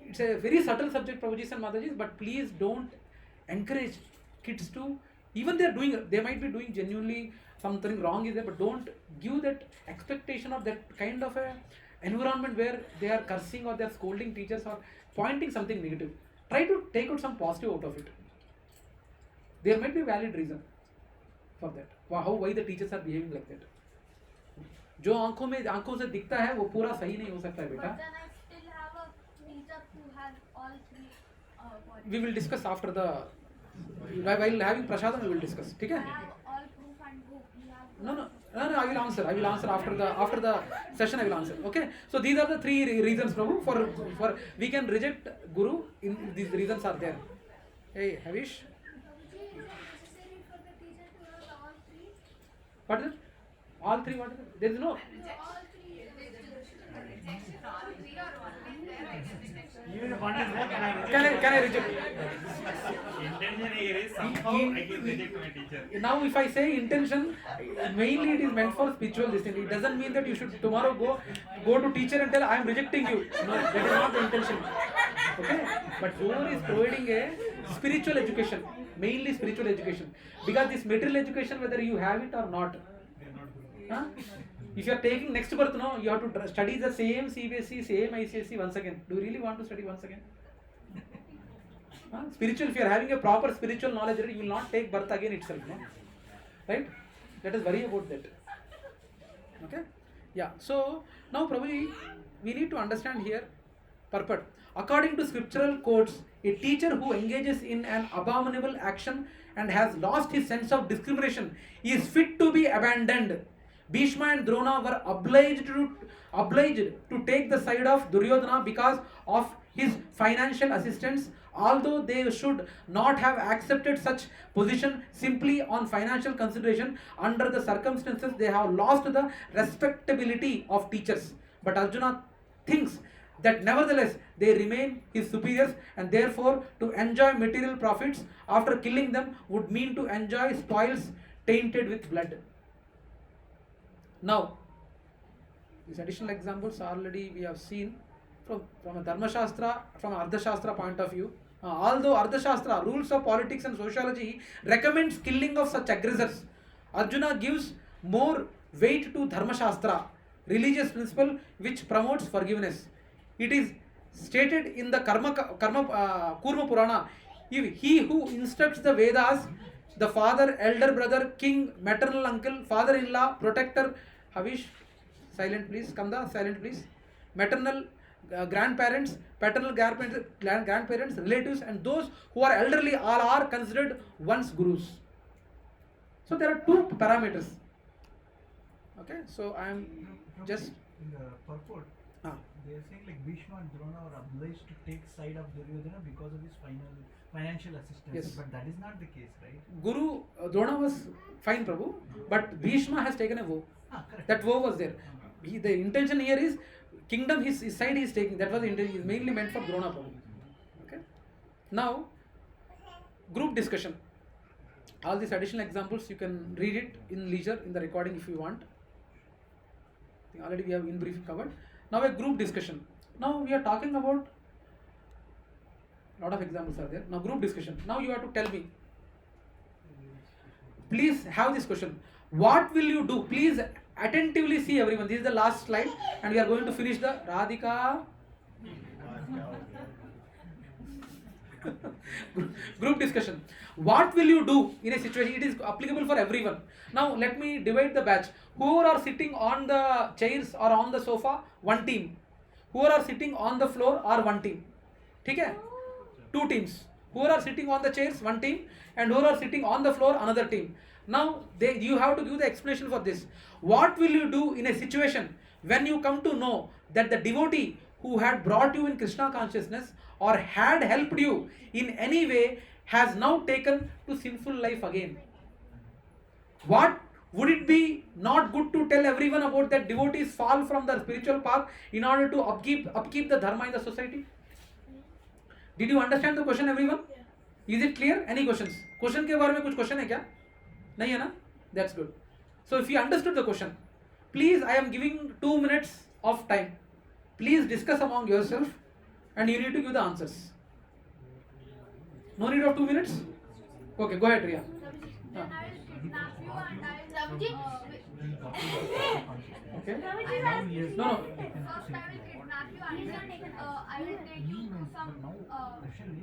it's a very subtle subject, Prabhujis and Matajis, but please don't encourage kids to, even they might be doing genuinely something wrong is there, but don't give that expectation of that kind of a environment where they are cursing or they are scolding teachers or pointing something negative. Try to take out some positive out of it. There might be a valid reason for that. Why the teachers are behaving like that. जो आंखों से दिखता है वो पूरा सही नहीं हो सकता है बेटा. But then I still have a teacher who has all three qualities. We will discuss after the, while having prasadam we will discuss. ठीक है? I have all proof and hope. No, I will answer. After the session I will answer. Okay. So these are the three reasons, Prabhu, for we can reject Guru. These reasons are there. Hey, Havish. What is it? All three. What is it? There is no. Even if one is there, can I reject? Intention here is somehow I can reject my teacher. Now if I say intention, mainly it is meant for spiritual destiny. It doesn't mean that you should tomorrow go to teacher and tell I am rejecting you. No, that is not the intention. Okay? But Guru is providing a spiritual education, mainly spiritual education. Because this material education, whether you have it or not. Huh? If you are taking next birth, no, you have to study the same CBSE, same ICSE once again. Do you really want to study once again? Spiritual, if you are having a proper spiritual knowledge, you will not take birth again itself, no? Right? Let us worry about that. Okay? Yeah. So now, Prabhuji, we need to understand here purport. According to scriptural codes, a teacher who engages in an abominable action and has lost his sense of discrimination is fit to be abandoned. Bhishma and Drona were obliged to take the side of Duryodhana because of his financial assistance, although they should not have accepted such position simply on financial consideration. Under the circumstances, they have lost the respectability of teachers. But Arjuna thinks that nevertheless they remain his superiors, and therefore to enjoy material profits after killing them would mean to enjoy spoils tainted with blood. Now, these additional examples already we have seen from a Dharma Shastra, from Ardha Shastra point of view. Although Ardha Shastra, rules of politics and sociology, recommends killing of such aggressors, Arjuna gives more weight to Dharma Shastra, religious principle which promotes forgiveness. It is stated in the Kurma Purana, if he who instructs the Vedas, the father, elder brother, king, maternal uncle, father-in-law, protector, Havish, silent please, Kamda, silent please, maternal grandparents, paternal grandparents, relatives, and those who are elderly, all are considered one's gurus. So there are two parameters. Okay, so I am just in the purport. They are saying like Bhishma and Drona are obliged to take side of Duryodhana because of his financial assistance. Yes. But that is not the case, right? Guru Drona was fine, Prabhu, but Bhishma has taken a vow. Correct. That vow was there. The intention here is kingdom his side he is taking. That was is mainly meant for Drona Prabhu. Okay. Now, group discussion. All these additional examples you can read it in leisure in the recording if you want. I think already we have in brief covered. Now a group discussion. Now we are talking about lot of examples are there. Now group discussion. Now you have to tell me. Please have this question. What will you do? Please attentively see everyone. This is the last slide and we are going to finish the Radhika group discussion. What will you do in a situation? It is applicable for everyone. Now let me divide the batch. Who are sitting on the chairs or on the sofa? One team. Who are sitting on the floor or one team? Okay? Two teams. Who are sitting on the chairs? One team. And who are sitting on the floor? Another team. Now you have to give the explanation for this. What will you do in a situation when you come to know that the devotee who had brought you in Krishna consciousness or had helped you in any way has now taken to sinful life again? What would it be not good to tell everyone about that devotees fall from the spiritual path in order to upkeep the dharma in the society? Did you understand the question, everyone? Is it clear? Any questions? Question के बारे में कुछ question है क्या? नहीं है ना? That's good. So if you understood the question, please, I am giving 2 minutes of time. Please discuss among yourself and you need to give the answers. No need of 2 minutes? Okay, go ahead, Riya. Then I will kidnap you and I will Okay. No. No. First I will kidnap you and I will take you to some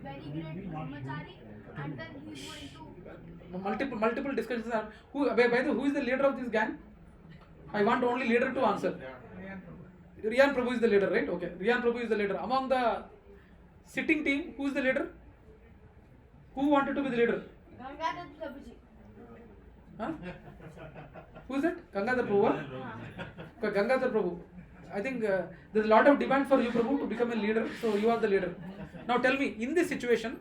very great brahmachari and then he is going to Multiple discussions are. By the way, who is the leader of this gang? I want only leader to answer. Riyan Prabhu is the leader, right? Okay. Riyan Prabhu is the leader. Among the sitting team, who is the leader? Who wanted to be the leader? Gangadhar Prabhuji. Huh? Who is it? Gangadhar Prabhu? Okay, Gangadhar Prabhu. I think there's a lot of demand for you, Prabhu, to become a leader. So you are the leader. Now tell me, in this situation,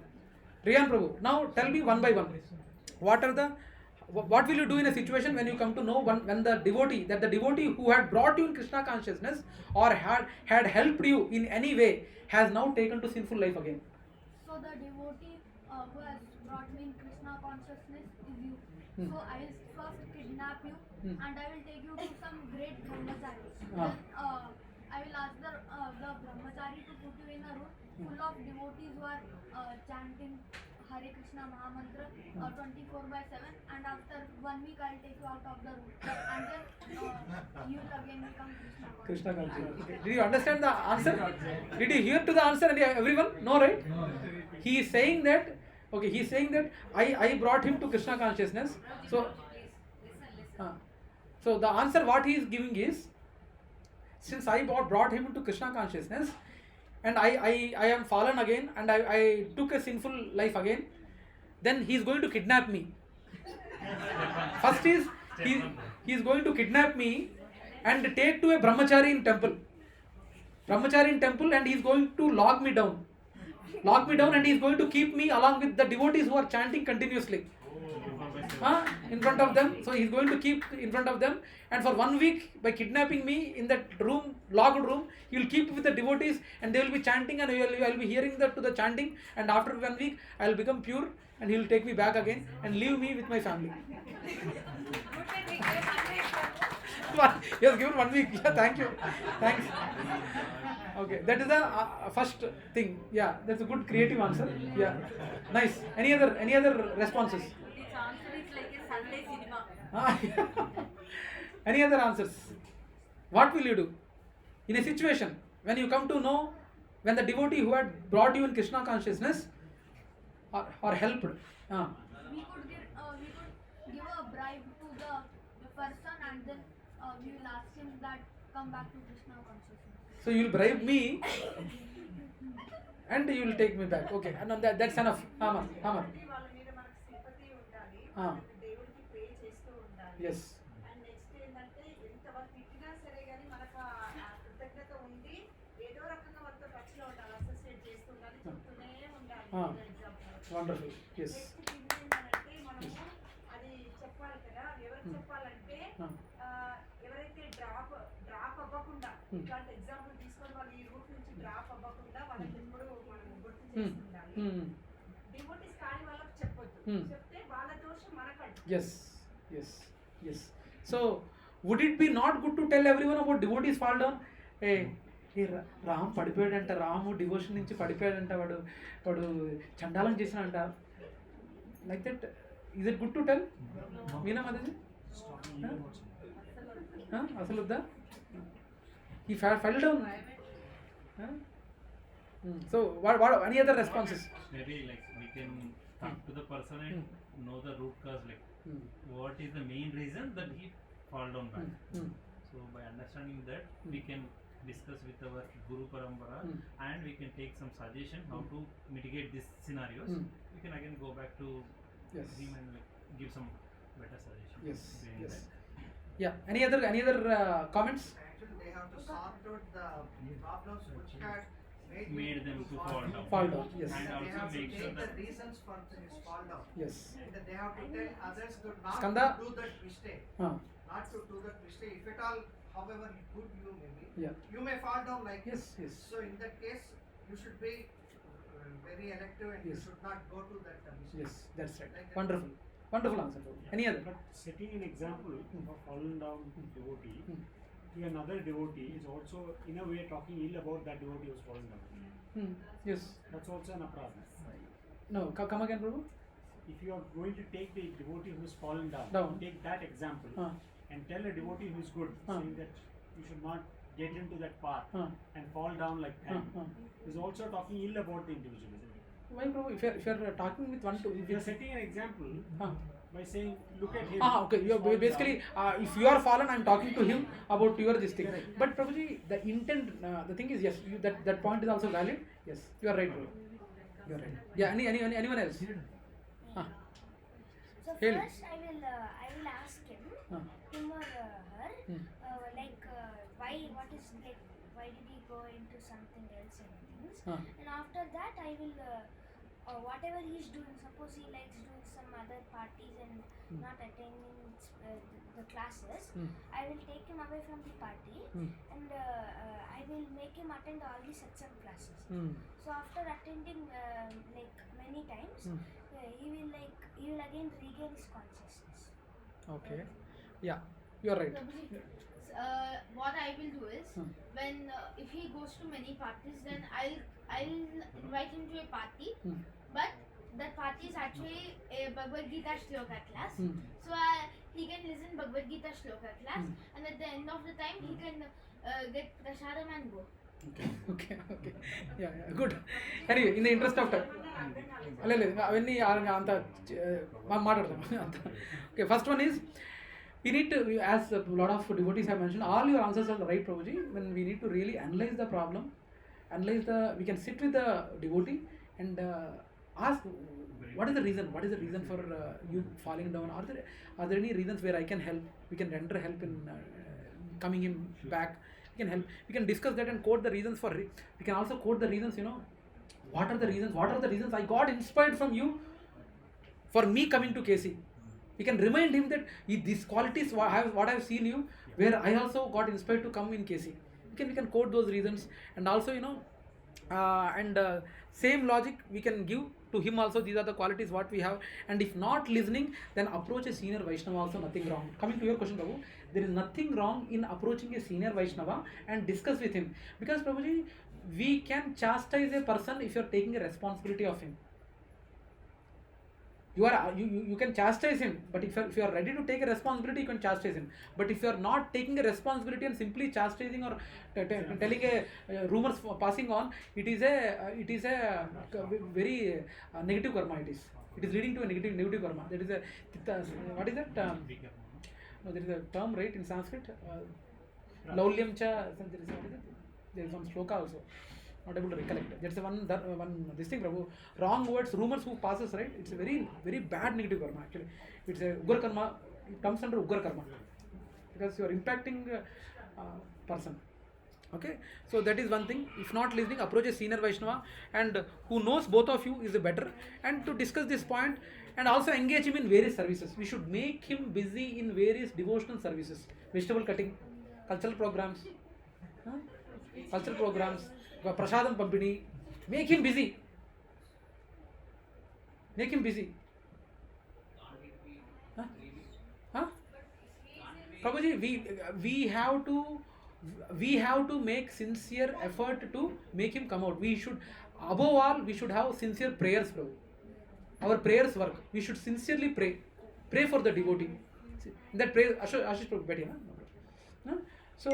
Riyan Prabhu, now tell me one by one. What will you do in a situation when you come to know when the devotee who had brought you in Krishna consciousness or had helped you in any way has now taken to sinful life again? So the devotee who has brought me in Krishna consciousness is you. So I will first kidnap you and I will take you to some great brahmachari. Then I will ask the brahmachari to put you in a room full of devotees who are chanting Hare Krishna Mahamantra 24/7 and after 1 week I will take you out of the room and then you will again become Krishna conscious. Okay. Did you understand the answer? Did you hear to the answer, everyone? No, right? He is saying that, okay, he is saying that I brought him to Krishna consciousness. So, so the answer what he is giving is, since I brought him into Krishna consciousness and I am fallen again and I took a sinful life again, then he is going to kidnap me. First is he is going to kidnap me and take to a brahmachari in temple. And he is going to lock me down and he is going to keep me along with the devotees who are chanting continuously in front of them. So he is going to keep in front of them and for 1 week by kidnapping me in that room, locked room, he will keep with the devotees and they will be chanting and I will be hearing to the chanting, and after 1 week I will become pure and he will take me back again and leave me with my family. He has given 1 week. Yeah, thank you. Thanks. Okay, that is the first thing. Yeah, that's a good creative answer. Yeah, nice. Any other responses? This answer is like a Sunday cinema. Any other answers? What will you do in a situation when you come to know when the devotee who had brought you in Krishna consciousness or helped? We could give a bribe to the person and then we will ask him that come back to Krishna consciousness. So you will bribe me and you will take me back. Okay, and that's enough. Hamar. వాళ్ళ మీద మనకు sympathy ఉండాలి, దేవుడికి ప్రే చేస్తూ ఉండాలి. Yes. And next ఏంటంటే ఎంతవరకు తిట్టినా సరే కానీ మనకు ఆ కృతజ్ఞత ఉండి ఏదో రకంగా వాళ్ళతో టచ్ లో ఉండాలి, అసోసియేట్ చేస్తూ ఉండాలి, చెప్తూనే ఉండాలి. Wonderful. Yes. నెక్స్ట్ థింగ్ ఏంటంటే మనము అది చెప్పాలి కదా, ఎవరికి చెప్పాలంటే ఎవరైతే డ్రాప్ అవ్వకుండా ఇట్లాంటి ఎగ్జాంపుల్ తీసుకుంటే చేస్తుండాలి. డివోటీస్ కాని వాళ్ళకి చెప్పొద్దు, చెప్తే వాళ్ళ దోషం మనకంట. Yes. So would it be not good to tell everyone about devotees fall down? ఏ రామ్ పడిపోయాడంట, రాము డివోషన్ నుంచి పడిపోయాడంట, వాడు చండాలం చేసినంట, like that. Is it good to tell? Meena Mataji అసలు వద్దా? ఈ fell down. So what any other responses? Maybe like we can talk to the person and know the root cause, like what is the main reason that he fall down back. So by understanding that we can discuss with our Guru Parampara and we can take some suggestion how to mitigate these scenarios. We can again go back to him and like give some better suggestions. Yes. Yeah. Any other comments? Actually, they have to sort out the problems which had made them to fall down. Yes. they And also have to make sure take the that reasons for this fall down. Yes. And they have to tell others to not Skanda? to do that mistake. Not to do that mistake. If at all, however good you may be, you may fall down like Yes. So in that case, you should be very elective and you should not go to that mistake. Yes, that's right. Like that. Wonderful answer. Any other? But setting an example of fallen down devotee to another devotee is also in a way talking ill about that devotee who's fallen down. Yes. That's also an aparadha. No, come again, Prabhu. If you are going to take the devotee who's fallen down, take that example and tell a devotee who's good, saying that you should not get into that path and fall down like that, is also talking ill about the individual, isn't it? Why, Prabhu? If you're talking with one to, If you are setting an example by saying, look at him. Okay. You are basically, if you are fallen, I'm talking to him about your this thing. But Prabhuji, the intent, the thing is, yes, that point is also valid. Yes, you are right, Prabhu. You are right. Yeah. Anyone else? So first I will ask him or her, why did he go into something else and things. And after that I will, whatever he is doing, suppose he likes doing some other parties and not attending the classes, I will take him away from the party and I will make him attend all the satsang classes. So after attending many times, he will again regain his consciousness. Okay. Yeah, you are right. What I will do is, when if he goes to many parties, then I'll invite him to a party, but that party is actually a Bhagavadgita shloka class. So he can listen Bhagavadgita shloka class, and at the end of the time he can get prasadam and go. Okay. Yeah, good. Anyway, in the interest of time, అవన్నీ అంత మాట్లాడదాం. Okay, first one is, we need to, as a lot of devotees have mentioned, all your answers are right, Prabhuji. When we need to really analyze the problem, we can sit with the devotee and ask, what is the reason for you falling down? Are there any reasons where I can help? We can render help in coming him back. We can discuss that and quote the reasons for. We can also quote the reasons. What are the reasons I got inspired from you for me coming to KC. We can remind him that these qualities what I have seen you, where I also got inspired to come in KC. We can quote those reasons, and also same logic we can give to him also. These are the qualities what we have, and if not listening, then approach a senior Vaishnava also, nothing wrong. Coming to your question, Prabhu, there is nothing wrong in approaching a senior Vaishnava and discuss with him, because Prabhuji, we can chastise a person if you are taking a responsibility of him. You can chastise him, but if you are ready to take a responsibility, you can chastise him. But if you are not taking a responsibility and simply chastising or telling a rumors passing on, it is a very negative karma. It is leading to a negative karma. That is what is that? No, there is a term, right, in Sanskrit. Laulyam cha. There is one shloka also. Not able to recollect. That's one this thing, Prabhu. Wrong words, rumors who passes, right? It's a very, very bad negative karma actually. It's a ugra karma. It comes under ugra karma because you are impacting person. Okay, so that is one thing. If not listening, approach a senior Vaishnava and who knows both of you is better, and to discuss this point, and also engage him in various services. We should make him busy in various devotional services, vegetable cutting, cultural programs, prasadam pampini. Make him busy. Make him busy. Huh? Huh? Prabhuji, we have to make sincere effort to make him come out. We should, above all, we should have sincere prayers, Prabhu. Our prayers work. We should sincerely pray. Pray for the devotee. That prayer, Ashish Prabhu, better, huh? So,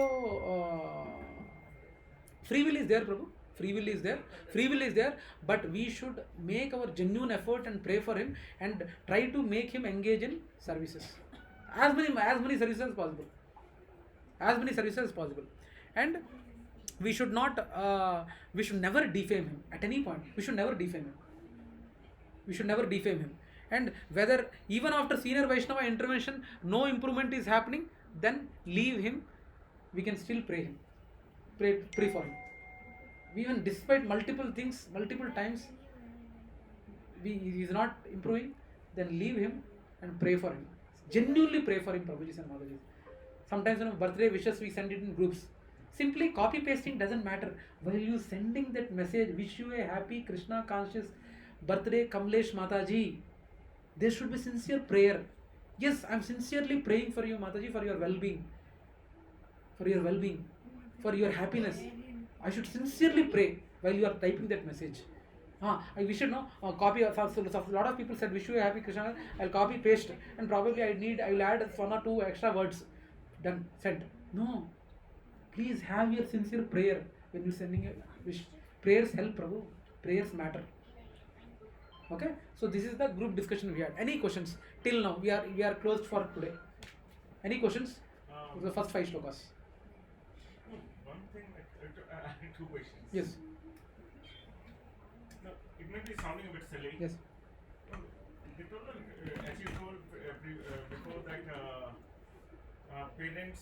free will is there, Prabhu. Free will is there. Free will is there. But we should make our genuine effort and pray for him and try to make him engage in services. As many services as possible. As many services as possible. And we should not, we should never defame him at any point. We should never defame him. We should never defame him. And whether even after senior Vaishnava intervention, no improvement is happening, then leave him. We can still pray him. Pray for him. Even despite multiple things, multiple times, he is not improving, then leave him and pray for him. Genuinely pray for him, Prabhuji and Mataji. Sometimes birthday wishes we send it in groups. Simply copy pasting doesn't matter. While you sending that message, wish you a happy Krishna conscious birthday Kamlesh Mataji, there should be sincere prayer. Yes, I am sincerely praying for you, Mataji, for your well-being. For your well-being. For your happiness. I should sincerely pray while you are typing that message. We should know copy. A lot of people said wish you a happy Krishna. I'll copy paste and probably I will add 1 or 2 extra words. Done, sent. No, please have your sincere prayer when you're sending a wish. Prayers help, Prabhu. Prayers matter. Okay, so this is the group discussion we had. Any questions till now? We are closed for today. Any questions? The first 5 shlokas. One thing, I have 2 questions. Yes. Now, it may be sounding a bit silly. Yes. They told, as you told before that parents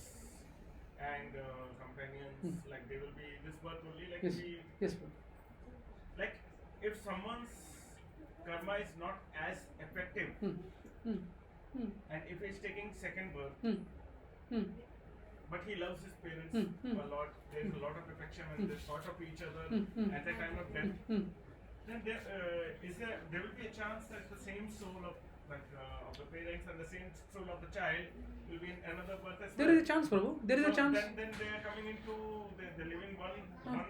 and companions, like they will be this birth only, like Yes. Yes. like if someone's karma is not as effective, and if he's taking second birth, but he loves his parents a lot, there's a lot of affection and they thought of each other at the time of death, then there will be a chance that the same soul of the parents and the same soul of the child will be in another birth as well. There is a chance, Prabhu. There is a chance. Then they are coming into, they're living one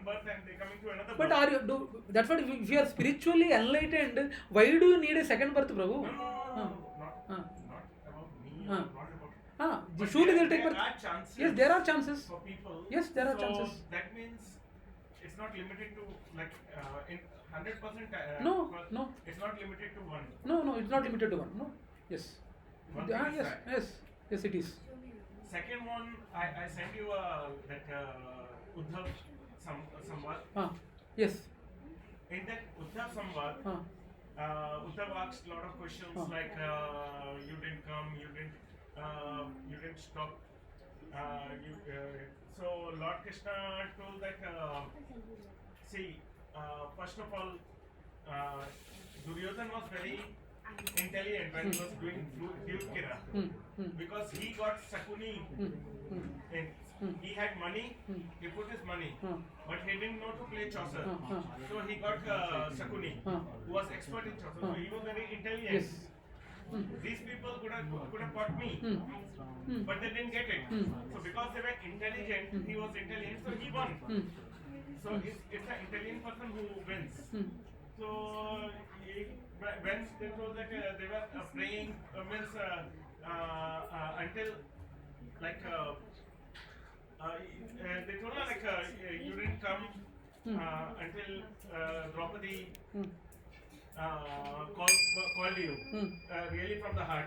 birth and they're coming to another But birth. that's what if you are spiritually enlightened, why do you need a second birth, Prabhu? No, not about me, not about. But Surely they'll take there birth. are chances. Yes, there are chances. For people. Yes, there are so chances. That means it's not limited to like in 100%. No. It's not limited to one. No, it's not limited to one. No. Yes. One thing is that. Yes, it is. Second one, I sent you that Uddhav Samvad. Yes. In that Uddhav Samvad, Uddhav asked a lot of questions like you didn't come, you didn't stop. So Lord Krishna told that first of all, Duryodhan was very intelligent when he was doing Dyutkira because he got Sakuni in. He had money, he put his money, but he didn't know to play Chaucer. So he got Sakuni, who was expert in Chaucer. So he was very intelligent. Yes. These people could have got me, but they didn't get it. So because they were intelligent, he was intelligent, so he won. So it's an intelligent person who wins. So when they told that they were praying, until like they told her like you didn't come until Draupadi called you really from the heart.